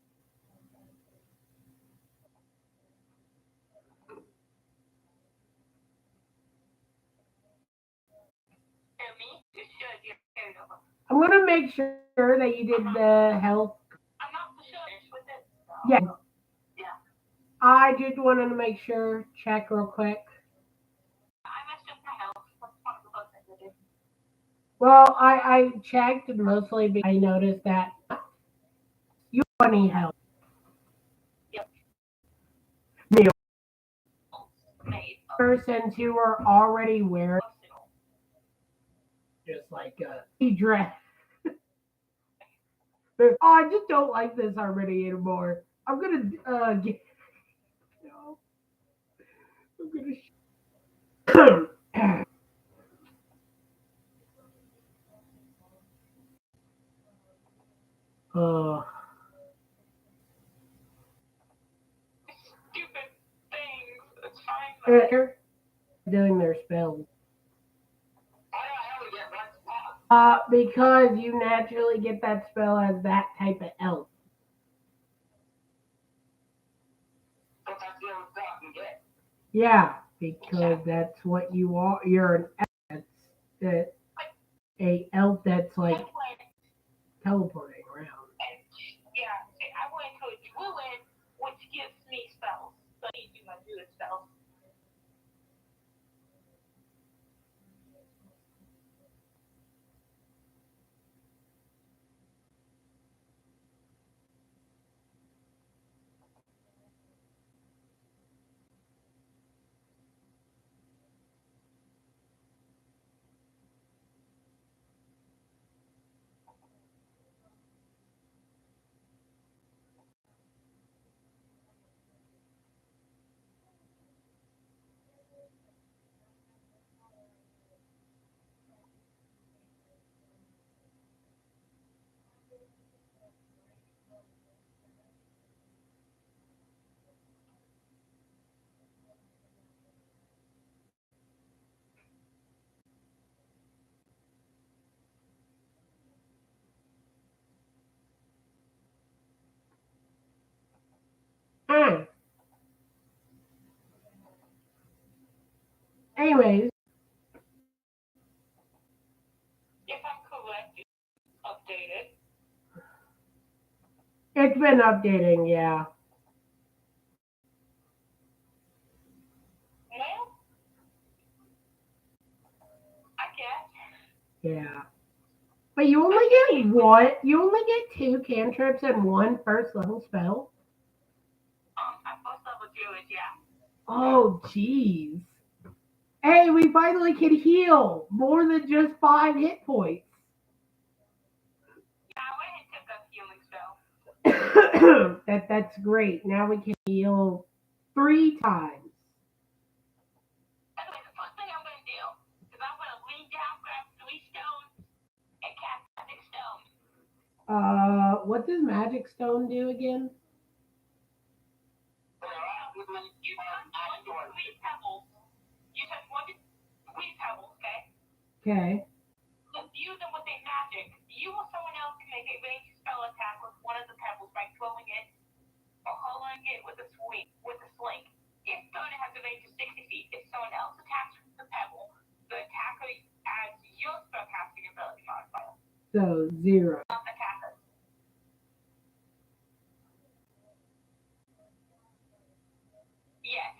And me? You should. You're carried over. I'm gonna make sure that you did the health. I'm not for sure with it. Yeah. Yeah. I just wanted to make sure. Check real quick. I messed up my health. That's one of the most I did. Well, I checked mostly because I noticed that 20 health. Yep. Me. Made. Since you were already wearing just like a dress. Oh, I just don't like this already anymore. I'm gonna get. No, I'm gonna. Stupid things. It's fine. They're doing their spells. Because you naturally get that spell as that type of elf. Yeah, because that's what you are. You're an elf that's a elf that's like teleporting around. Yeah, I went to a druid, which gives me spells. So I need to do my druid spells. Anyways, If I'm correct, it's updated. it's been updating, yeah. Well, I guess. Yeah. But you only get one. You only get 2 cantrips and 1 first level spell. I'm first level druid, yeah. Oh, jeez. Hey, we finally can heal more than just 5 hit points. Yeah, I went and took a healing spell. That's great. Now we can heal 3 times. Anyway, the first thing I'm going to do is I'm going to lean down, grab 3 stones, and cast magic stone. What does magic stone do again? You touch 1 to 3 pebbles. You touch 1 to 3 pebbles, okay? Okay. Infuse them with a magic. You or someone else can make a ranged spell attack with one of the pebbles by throwing it or hurling it with a sling. If someone has a range of 60 feet, if someone else attacks the pebble, the attacker adds your spellcasting ability modifier. So 0. Attackers. Yes.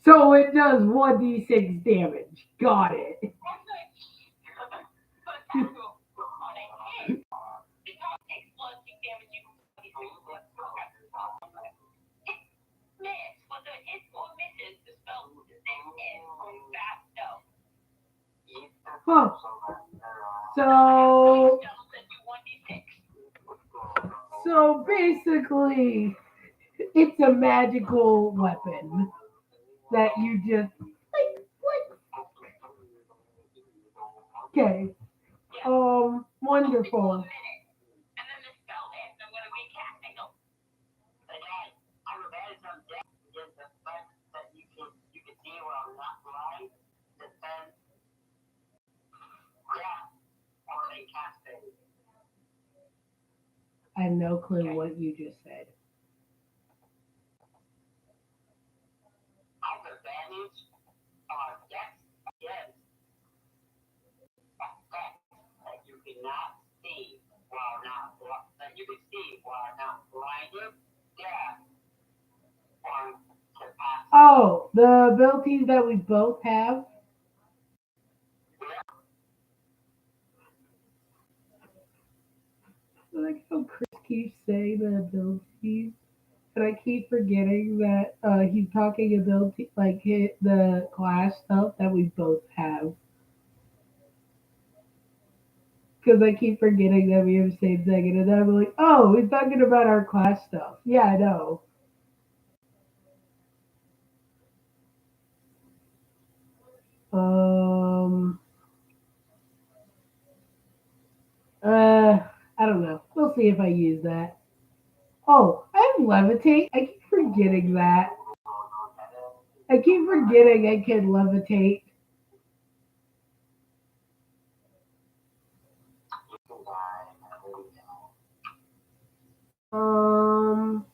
So it does 1d6 damage. Got it. But attacker on a hit, the target takes bludgeoning damage equal to 26 blood. Miss, whether it hits or misses, the spell ends from fast stone. Huh. So, so basically, it's a magical weapon that you just okay. Wonderful. And then the spell ends. I'm going to recast it. I have no clue what you just said. Oh, the abilities that we both have. like how Chris keeps saying the abilities, and I keep forgetting that he's talking ability like the class stuff that we both have. Because I keep forgetting that we have the same thing, and then I'm like, oh, we're talking about our class stuff. Yeah, I know. Um, I don't know. We'll see if I use that. Oh, I have levitate. I keep forgetting that. I keep forgetting I can levitate. Um,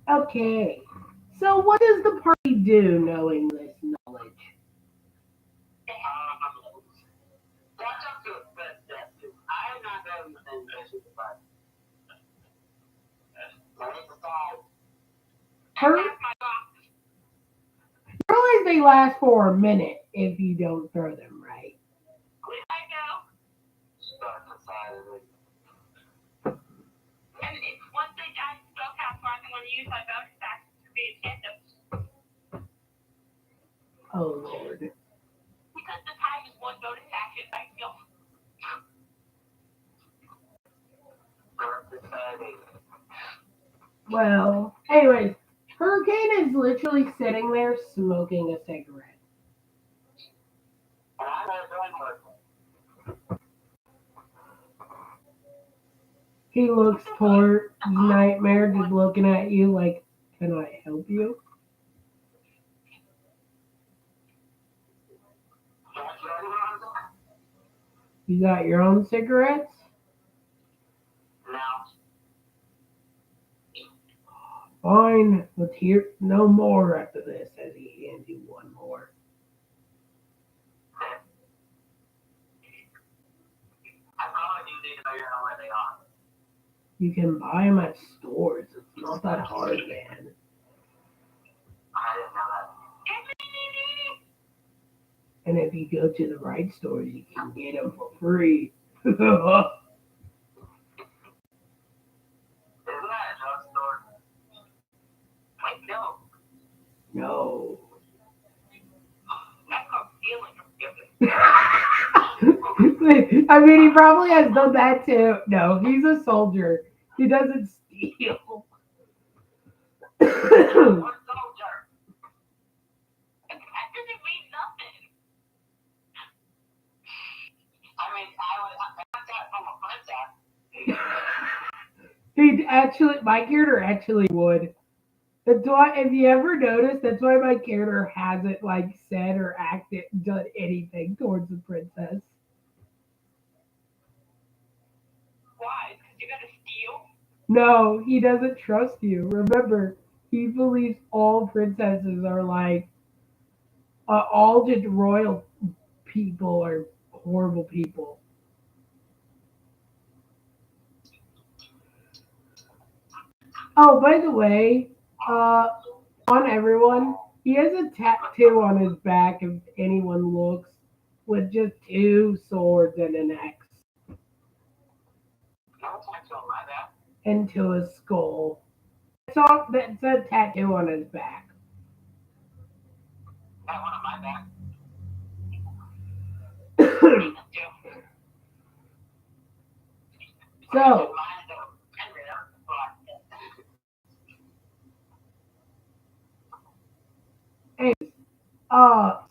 okay. So what does the party do knowing this knowledge? That's up to a first step. I am not going to send messages about I need to solve. Her, realize they last for a minute if you don't throw them right. I know. Start deciding. And it's one thing I still have where I want to use my bonus action to be attentive. Oh lord. Because the time is one bonus action, I feel. Start deciding. Well, anyways, Hurricane is literally sitting there smoking a cigarette. And I'm not doing work. He looks toward Nightmare, just looking at you like, can I help you? Can't you anyone else? You got your own cigarettes? No. Fine, let's hear no more after this as he hands you one more. I probably do need to figure out where they are. You can buy them at stores. It's not that hard, man. I didn't know that. And if you go to the right stores, you can get them for free. Isn't that a drugstore? Wait, no. No. That's called stealing. I mean, he probably has done that too. No, he's a soldier. He doesn't steal. What soldier? That doesn't mean nothing. I mean, I got that from a princess. He actually, my character actually would. That's why, if you ever notice, that's why my character hasn't like said or acted, done anything towards the princess. Why? Because you gotta steal? No, he doesn't trust you. Remember, he believes all princesses are like, all just royal people are horrible people. Oh, by the way, on everyone, he has a tattoo on his back if anyone looks, with just two swords and an axe No tax on my back. into his skull. That's a tattoo on his back. Got one on my back. So,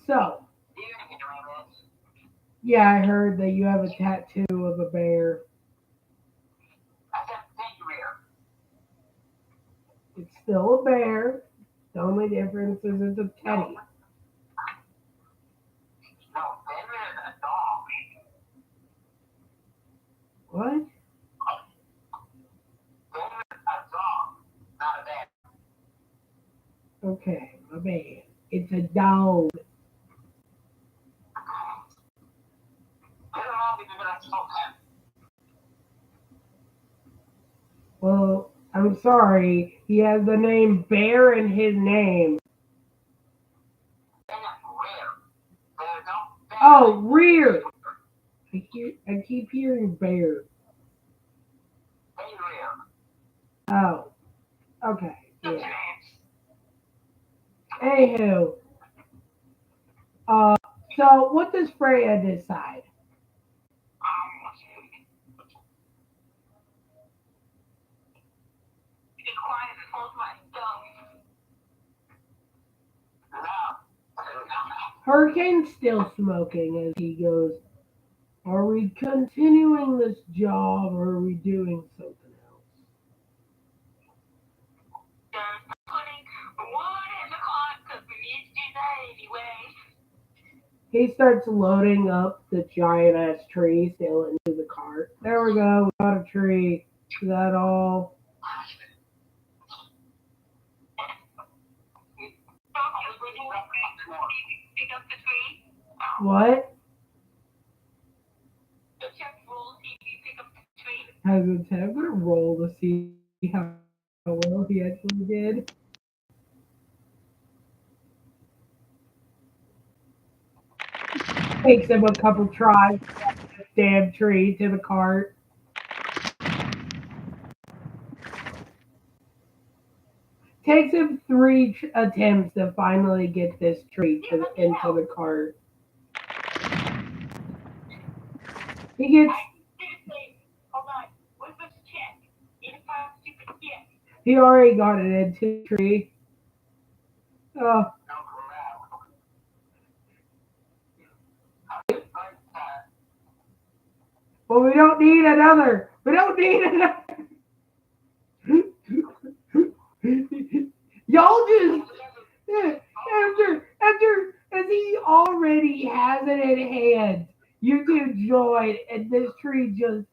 so, yeah, I heard that you have a tattoo of a bear. It's still a bear. The only difference is it's a teddy. No, Benjamin is a dog. What? Benjamin is a dog, not a bear. Okay, my bad. It's a dog. Get along with you, but I'm so happy. Well, I'm sorry. He has the name Bear in his name. Oh, Rear. I keep hearing Bear. Oh, okay. Yeah. Anywho, so what does Freya decide? Be quiet and hold my tongue. Hurricane's still smoking as he goes, are we continuing this job or are we doing something else? Putting wood in the clock because we need to do that anyway. He starts loading up the giant ass tree still into the cart. There we go, we got a tree. Is that all? Pick up the tree. What? Check roll, see if you pick up the tree. Has a tab gonna roll to see how well he actually did? Takes him a couple tries to get this damn tree to the cart. Takes him three attempts to finally get this tree into the cart. He gets. Hold on. What's this check? 85 stupid shit. He already got it into the tree. Oh. Well, we don't need another. We don't need another. Y'all just after as he already has it in hand, you two join and this tree just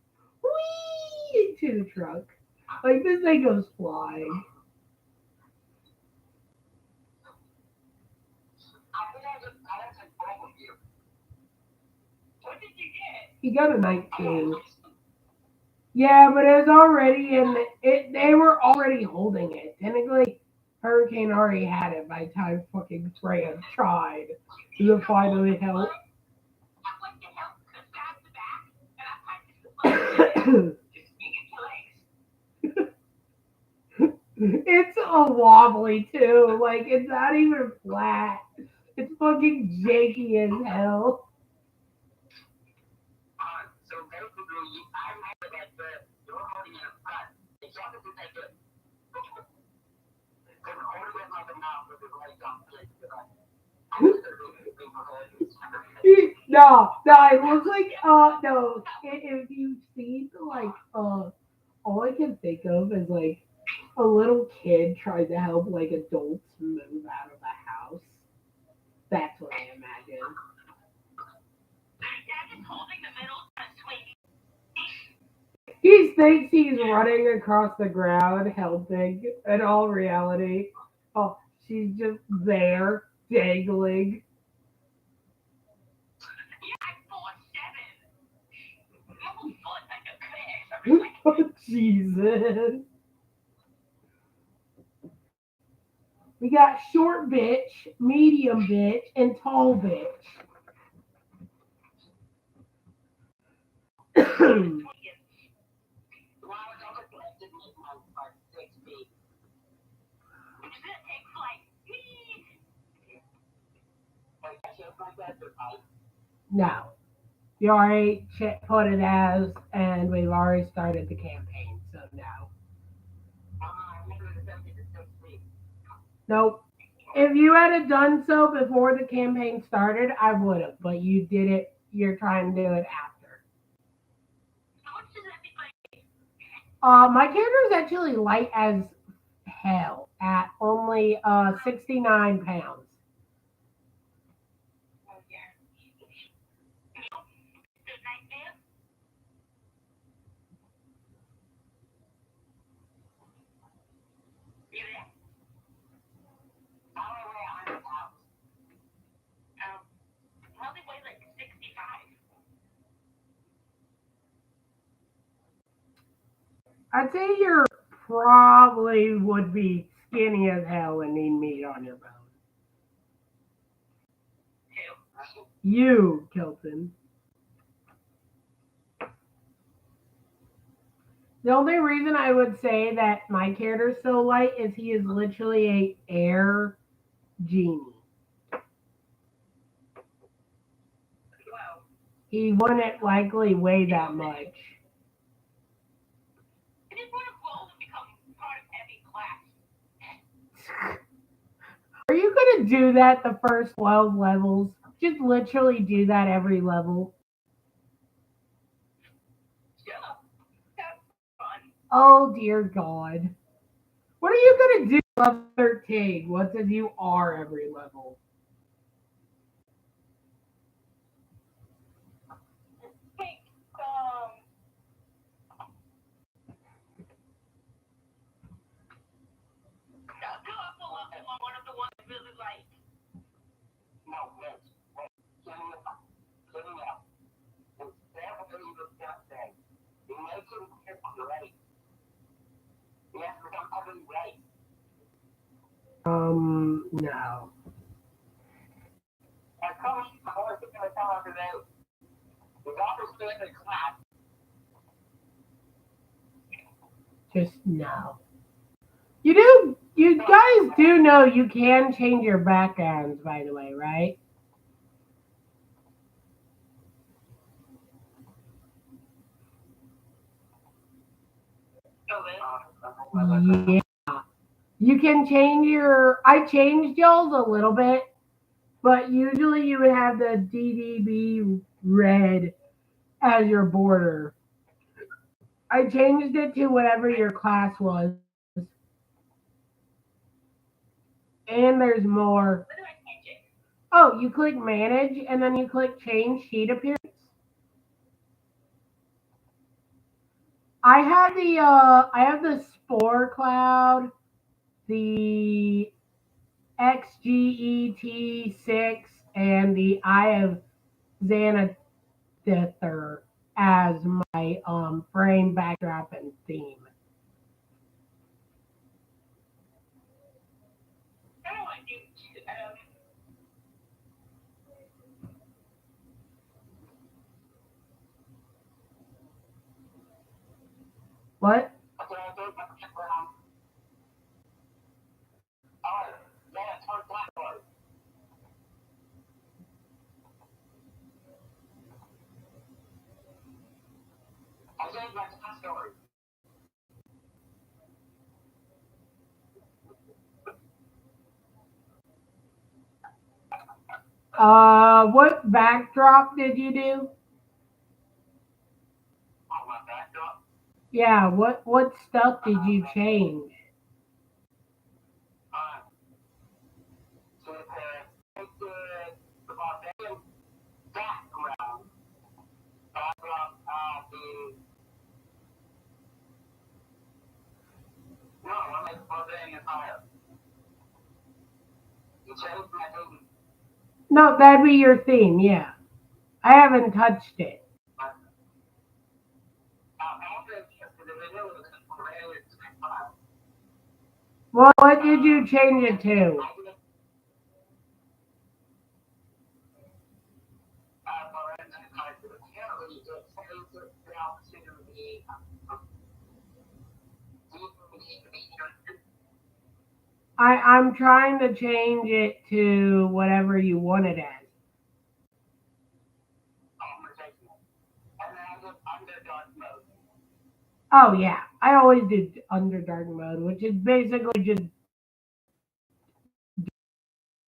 whee into the truck. Like this thing goes flying. What did you get? He got a 19. Yeah, but it was already in they were already holding it. Technically, Hurricane already had it by the time fucking Freya tried to finally help. I went to help stab the back, and I tried to It's a wobbly too. Like it's not even flat. It's fucking janky as hell. So basically, I remember that you're holding it up. The jacket is like this. Because holding it like a mouth with his legs on split. No, it looks like no. If you've seen like all I can think of is like a little kid trying to help like adults move out of the house. That's what I imagine. Dad is holding the middle of swing. He thinks he's running across the ground helping. In all reality, oh, she's just there dangling. Oh, Jesus. We got short bitch, medium bitch, and tall bitch. No. You already put it as, and we've already started the campaign, so no. Nope. If you had done so before the campaign started, I would have, but you did it. You're trying to do it after. My character is actually light as hell at only 69 pounds. I'd say you're probably would be skinny as hell and need meat on your bone. You, Kilton. The only reason I would say that my character's so light is he is literally a air genie. He wouldn't likely weigh that much. Are you gonna do that the first 12 levels? Just literally do that every level. Oh dear God. What are you gonna do level 13? What if you are every level? No, yes. Wait. Get him out. Instead of what he was just saying, you make him get great. He has to become utterly right. No. And coach, the whole thing I tell her today, he's also staying in class. Just no. You guys do know you can change your backgrounds, by the way, right? Yeah. You can change I changed y'all's a little bit, but usually you would have the DDB red as your border. I changed it to whatever your class was. And there's more. Oh, you click manage and then you click change sheet appearance. I have the spore cloud, the XGET6, and the Eye of Xanadither as my frame backdrop and theme. What? Okay, I think that's it for now. Oh, yeah, it's her blackboard. I think that's the story. What backdrop did you do? Oh, my backdrop. Yeah, what stuff did you change? So it's the barbarian background. Background, no, I'm like barbarian fire. You changed my thing. No, that'd be your theme, yeah. I haven't touched it. Well, what did you change it to? I'm trying to change it to whatever you want it as. Oh yeah, I always do Underdark mode, which is basically just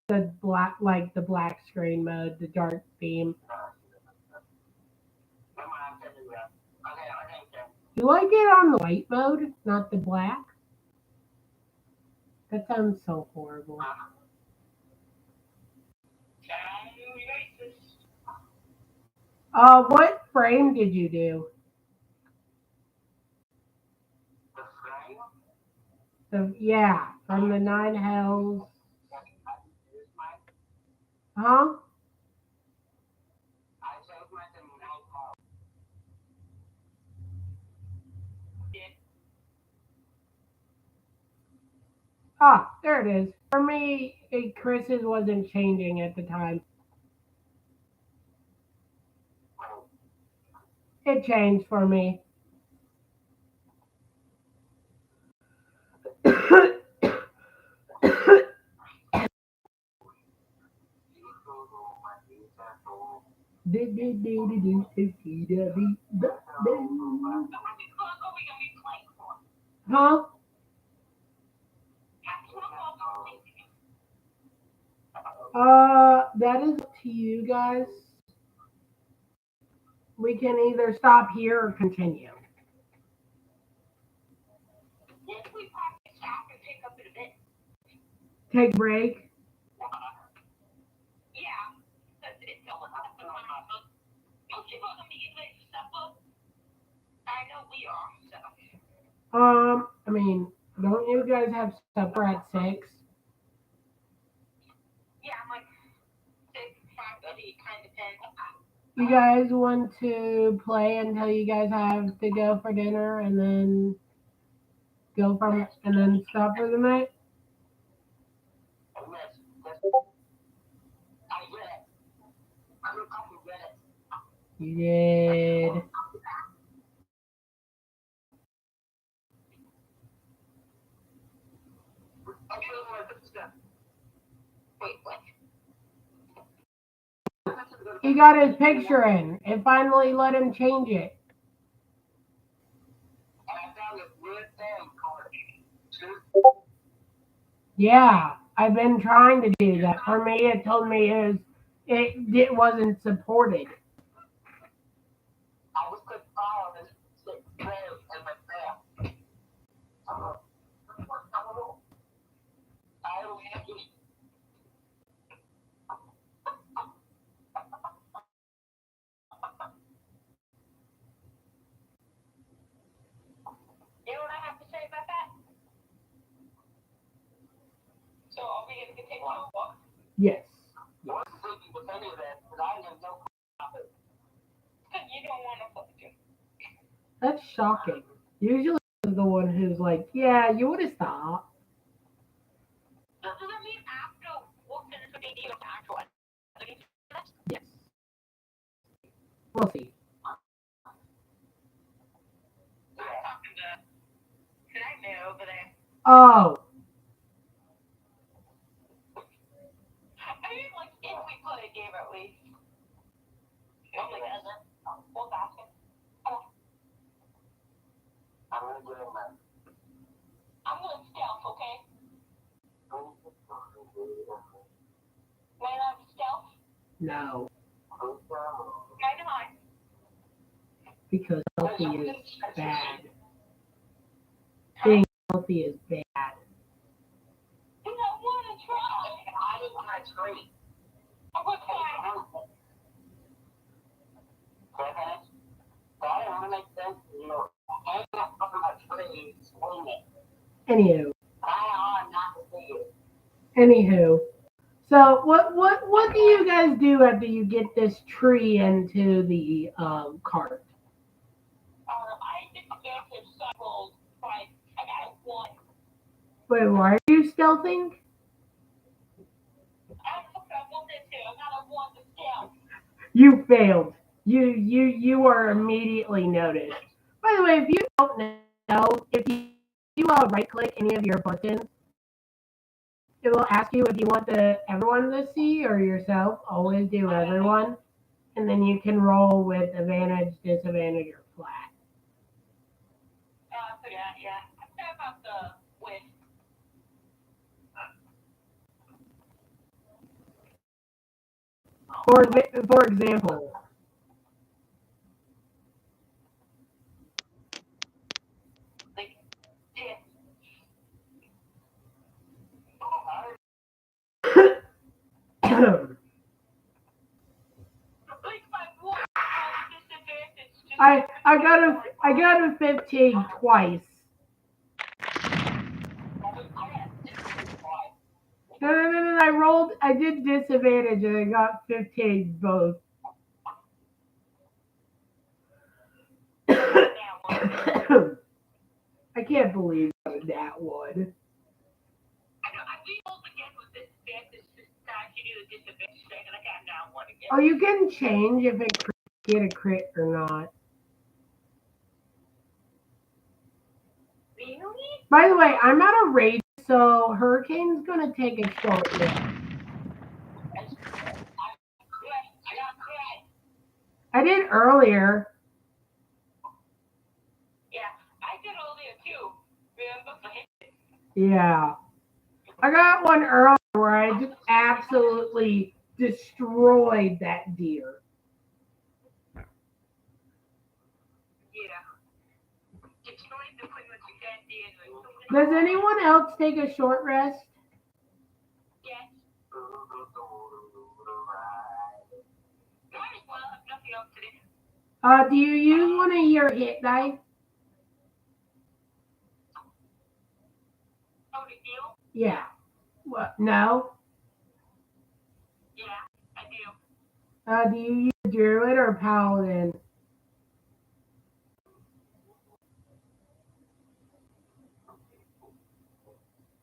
the black, like the black screen mode, the dark theme. You like it on the white mode, not the black? That sounds so horrible. What frame did you do? Yeah, from the Nine Hells. Huh? Ah, there it is. For me, Chris's wasn't changing at the time. It changed for me. Huh? That is up to you guys. We can either stop here or continue. If we probably stop and pick up in a bit. Take a break. Yeah. Because it's almost like the most people are going to be eating supper. I know we are, so. I mean, don't you guys have supper at 6? Yeah, I'm like 6, 5:30, kind of depends. You guys want to play until you guys have to go for dinner and then stop for the night? You did. Wait, what? He got his picture in. It finally let him change it. Yeah, I've been trying to do that. For me, it told me it wasn't supported. You know what I have to say about that? So are we going to continue? Yes. Because you don't want to fuck you. That's shocking. Usually is the one who's like, yeah, you would have stopped. So does that mean after we'll finish with DnD of actual Yes. We'll see. I'm talking to Nightmare over there. Oh, I mean, like, if we play a game at least. Oh my god. We'll basket. I'm going to stealth, okay? May I have stealth? no. Neither am I. Because healthy is bad. Being healthy is bad. I want to try. I didn't want to try. I want to try. Anywho. Anywho. So what do you guys do after you get this tree into the cart? I think the answer cycles, but I got one. Wait, why are you stealthing? I want this here. I got a one to stealth. You failed. You are immediately noticed. By the way, if you don't know, if you right click any of your buttons, it will ask you if you want everyone to see or yourself. Always do everyone, and then you can roll with advantage, disadvantage, or flat. I forgot, yeah. I forgot about the win. For example, Like, yeah. Like my one disadvantage. I got a 15 twice. No. I did disadvantage and I got 15 both. I can't believe that one. we rolled again with disadvantage this time? You do the disadvantage thing, and I got down one again. Oh, you can change if it get a crit or not. Really? By the way, I'm out of rage, so Hurricane's gonna take a short rest. I got crit. I did earlier. Yeah, I did earlier too. Remember for him? Yeah. I got one earlier where I just absolutely destroyed that deer. Yeah. Destroyed the pretty much exact DNA. Does anyone else take a short rest? Yes. Might as well have nothing else to do. Do you use one of your hit dice? Oh, to heal? Yeah. What? No. Yeah, I do. Do you use druid or paladin?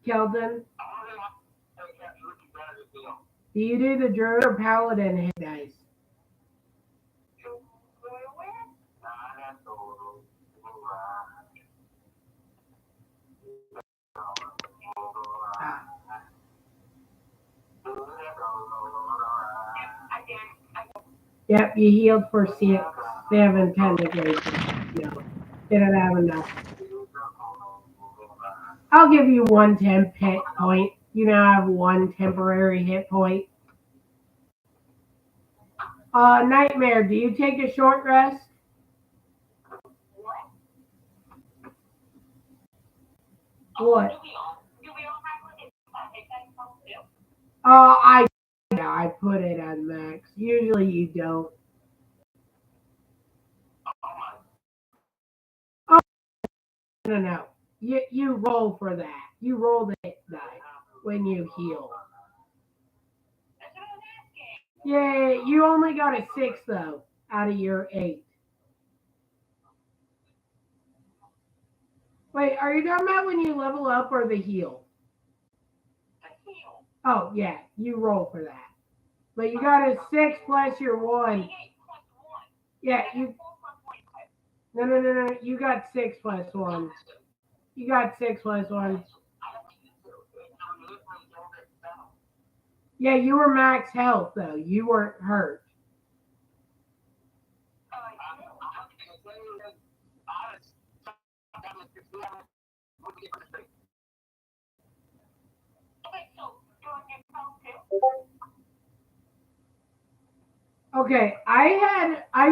Kelton, do you do the druid or paladin hit dice? Yep, you healed for 6, 7 technically. No, didn't have enough. I'll give you 1 temp hit point. You now have 1 temporary hit point. Nightmare, do you take a short rest? What? Do we all have it? I put it on max. Usually you don't. Oh, no. You roll for that. You roll the hit die when you heal. Yay, you only got a 6 though out of your 8. Wait, are you talking about when you level up or the heal? Oh, yeah, you roll for that. But you got a 6 plus your 1. Yeah, you. No. You got 6 plus 1. You got 6 plus 1. Yeah, you were max health though. You weren't hurt. Okay, I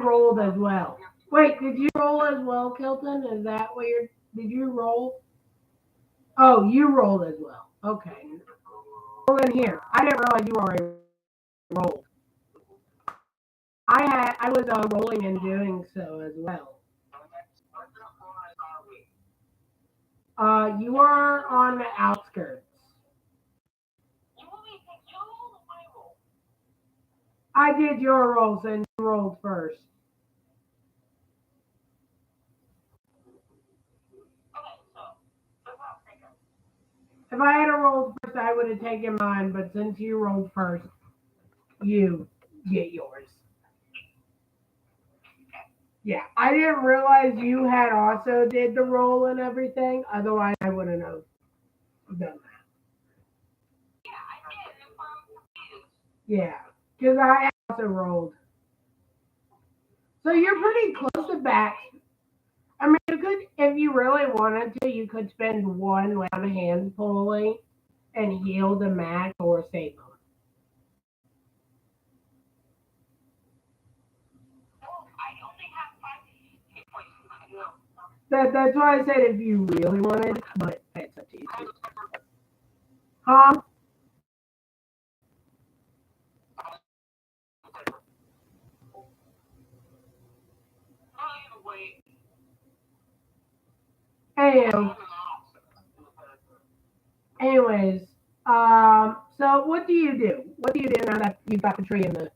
rolled as well. Wait, did you roll as well, Kilton? Is that what did you roll? Oh, you rolled as well. Okay. Roll in here. I didn't realize you already rolled. I was rolling and doing so as well. You are on the outskirts. I did your rolls and you rolled first. If I had rolled first, I would have taken mine, but since you rolled first, you get yours. Yeah, I didn't realize you had also did the roll and everything. Otherwise, I wouldn't have done that. Yeah, because I also rolled. So you're pretty close to back. I mean, you could, if you really wanted to, you could spend 1 round of hand pulling and heal the match or save them. That's why I said if you really wanted, but that's up to you. Huh? Anyways, so what do you do? What do you do now that you've got the tree in the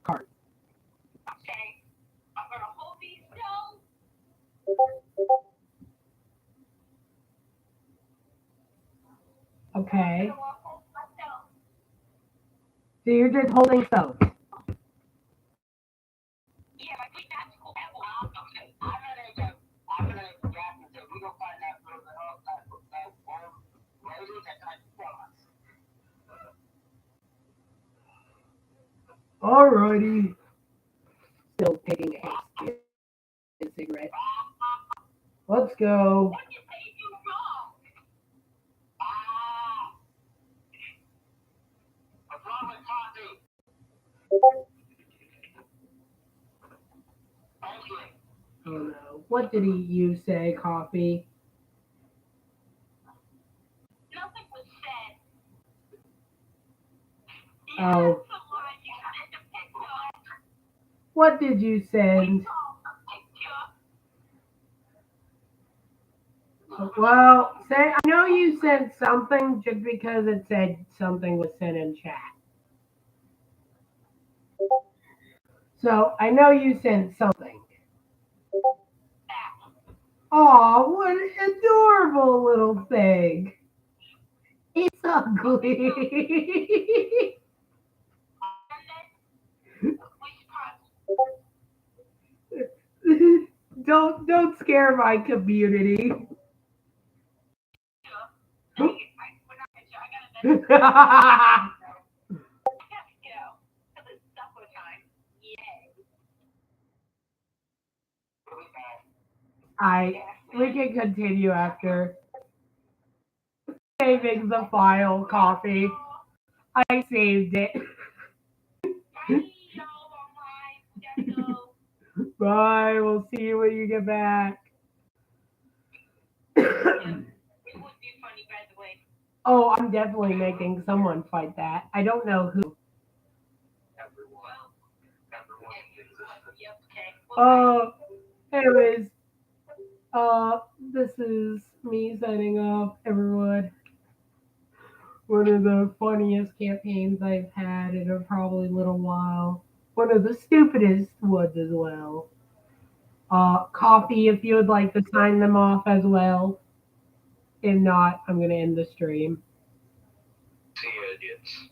cart? Okay, I'm gonna hold these stones. Okay. So you're just holding stones. Yeah, like we got school. I'm gonna grab and say we gonna find that little that old lady that tried to kill us. Alrighty. Still taking a cigarette. Let's go. What did you say you wrong? What's wrong with coffee? Thank you. Oh no. What did you say, Coffee? Nothing was said. Oh. That's the line you sent a picture. What did you send? Well, say I know you sent something just because it said something was sent in chat. So I know you sent something. Aw, what an adorable little thing. It's ugly. don't scare my community. We can continue after saving the file, Coffee. I saved it. Bye. We'll see you when you get back. Oh, I'm definitely making someone fight that. I don't know who. Oh, anyways, this is me signing off, everyone. One of the funniest campaigns I've had in a probably little while. One of the stupidest ones as well. Coffee, if you would like to sign them off as well. If not, I'm going to end the stream. See you, idiots.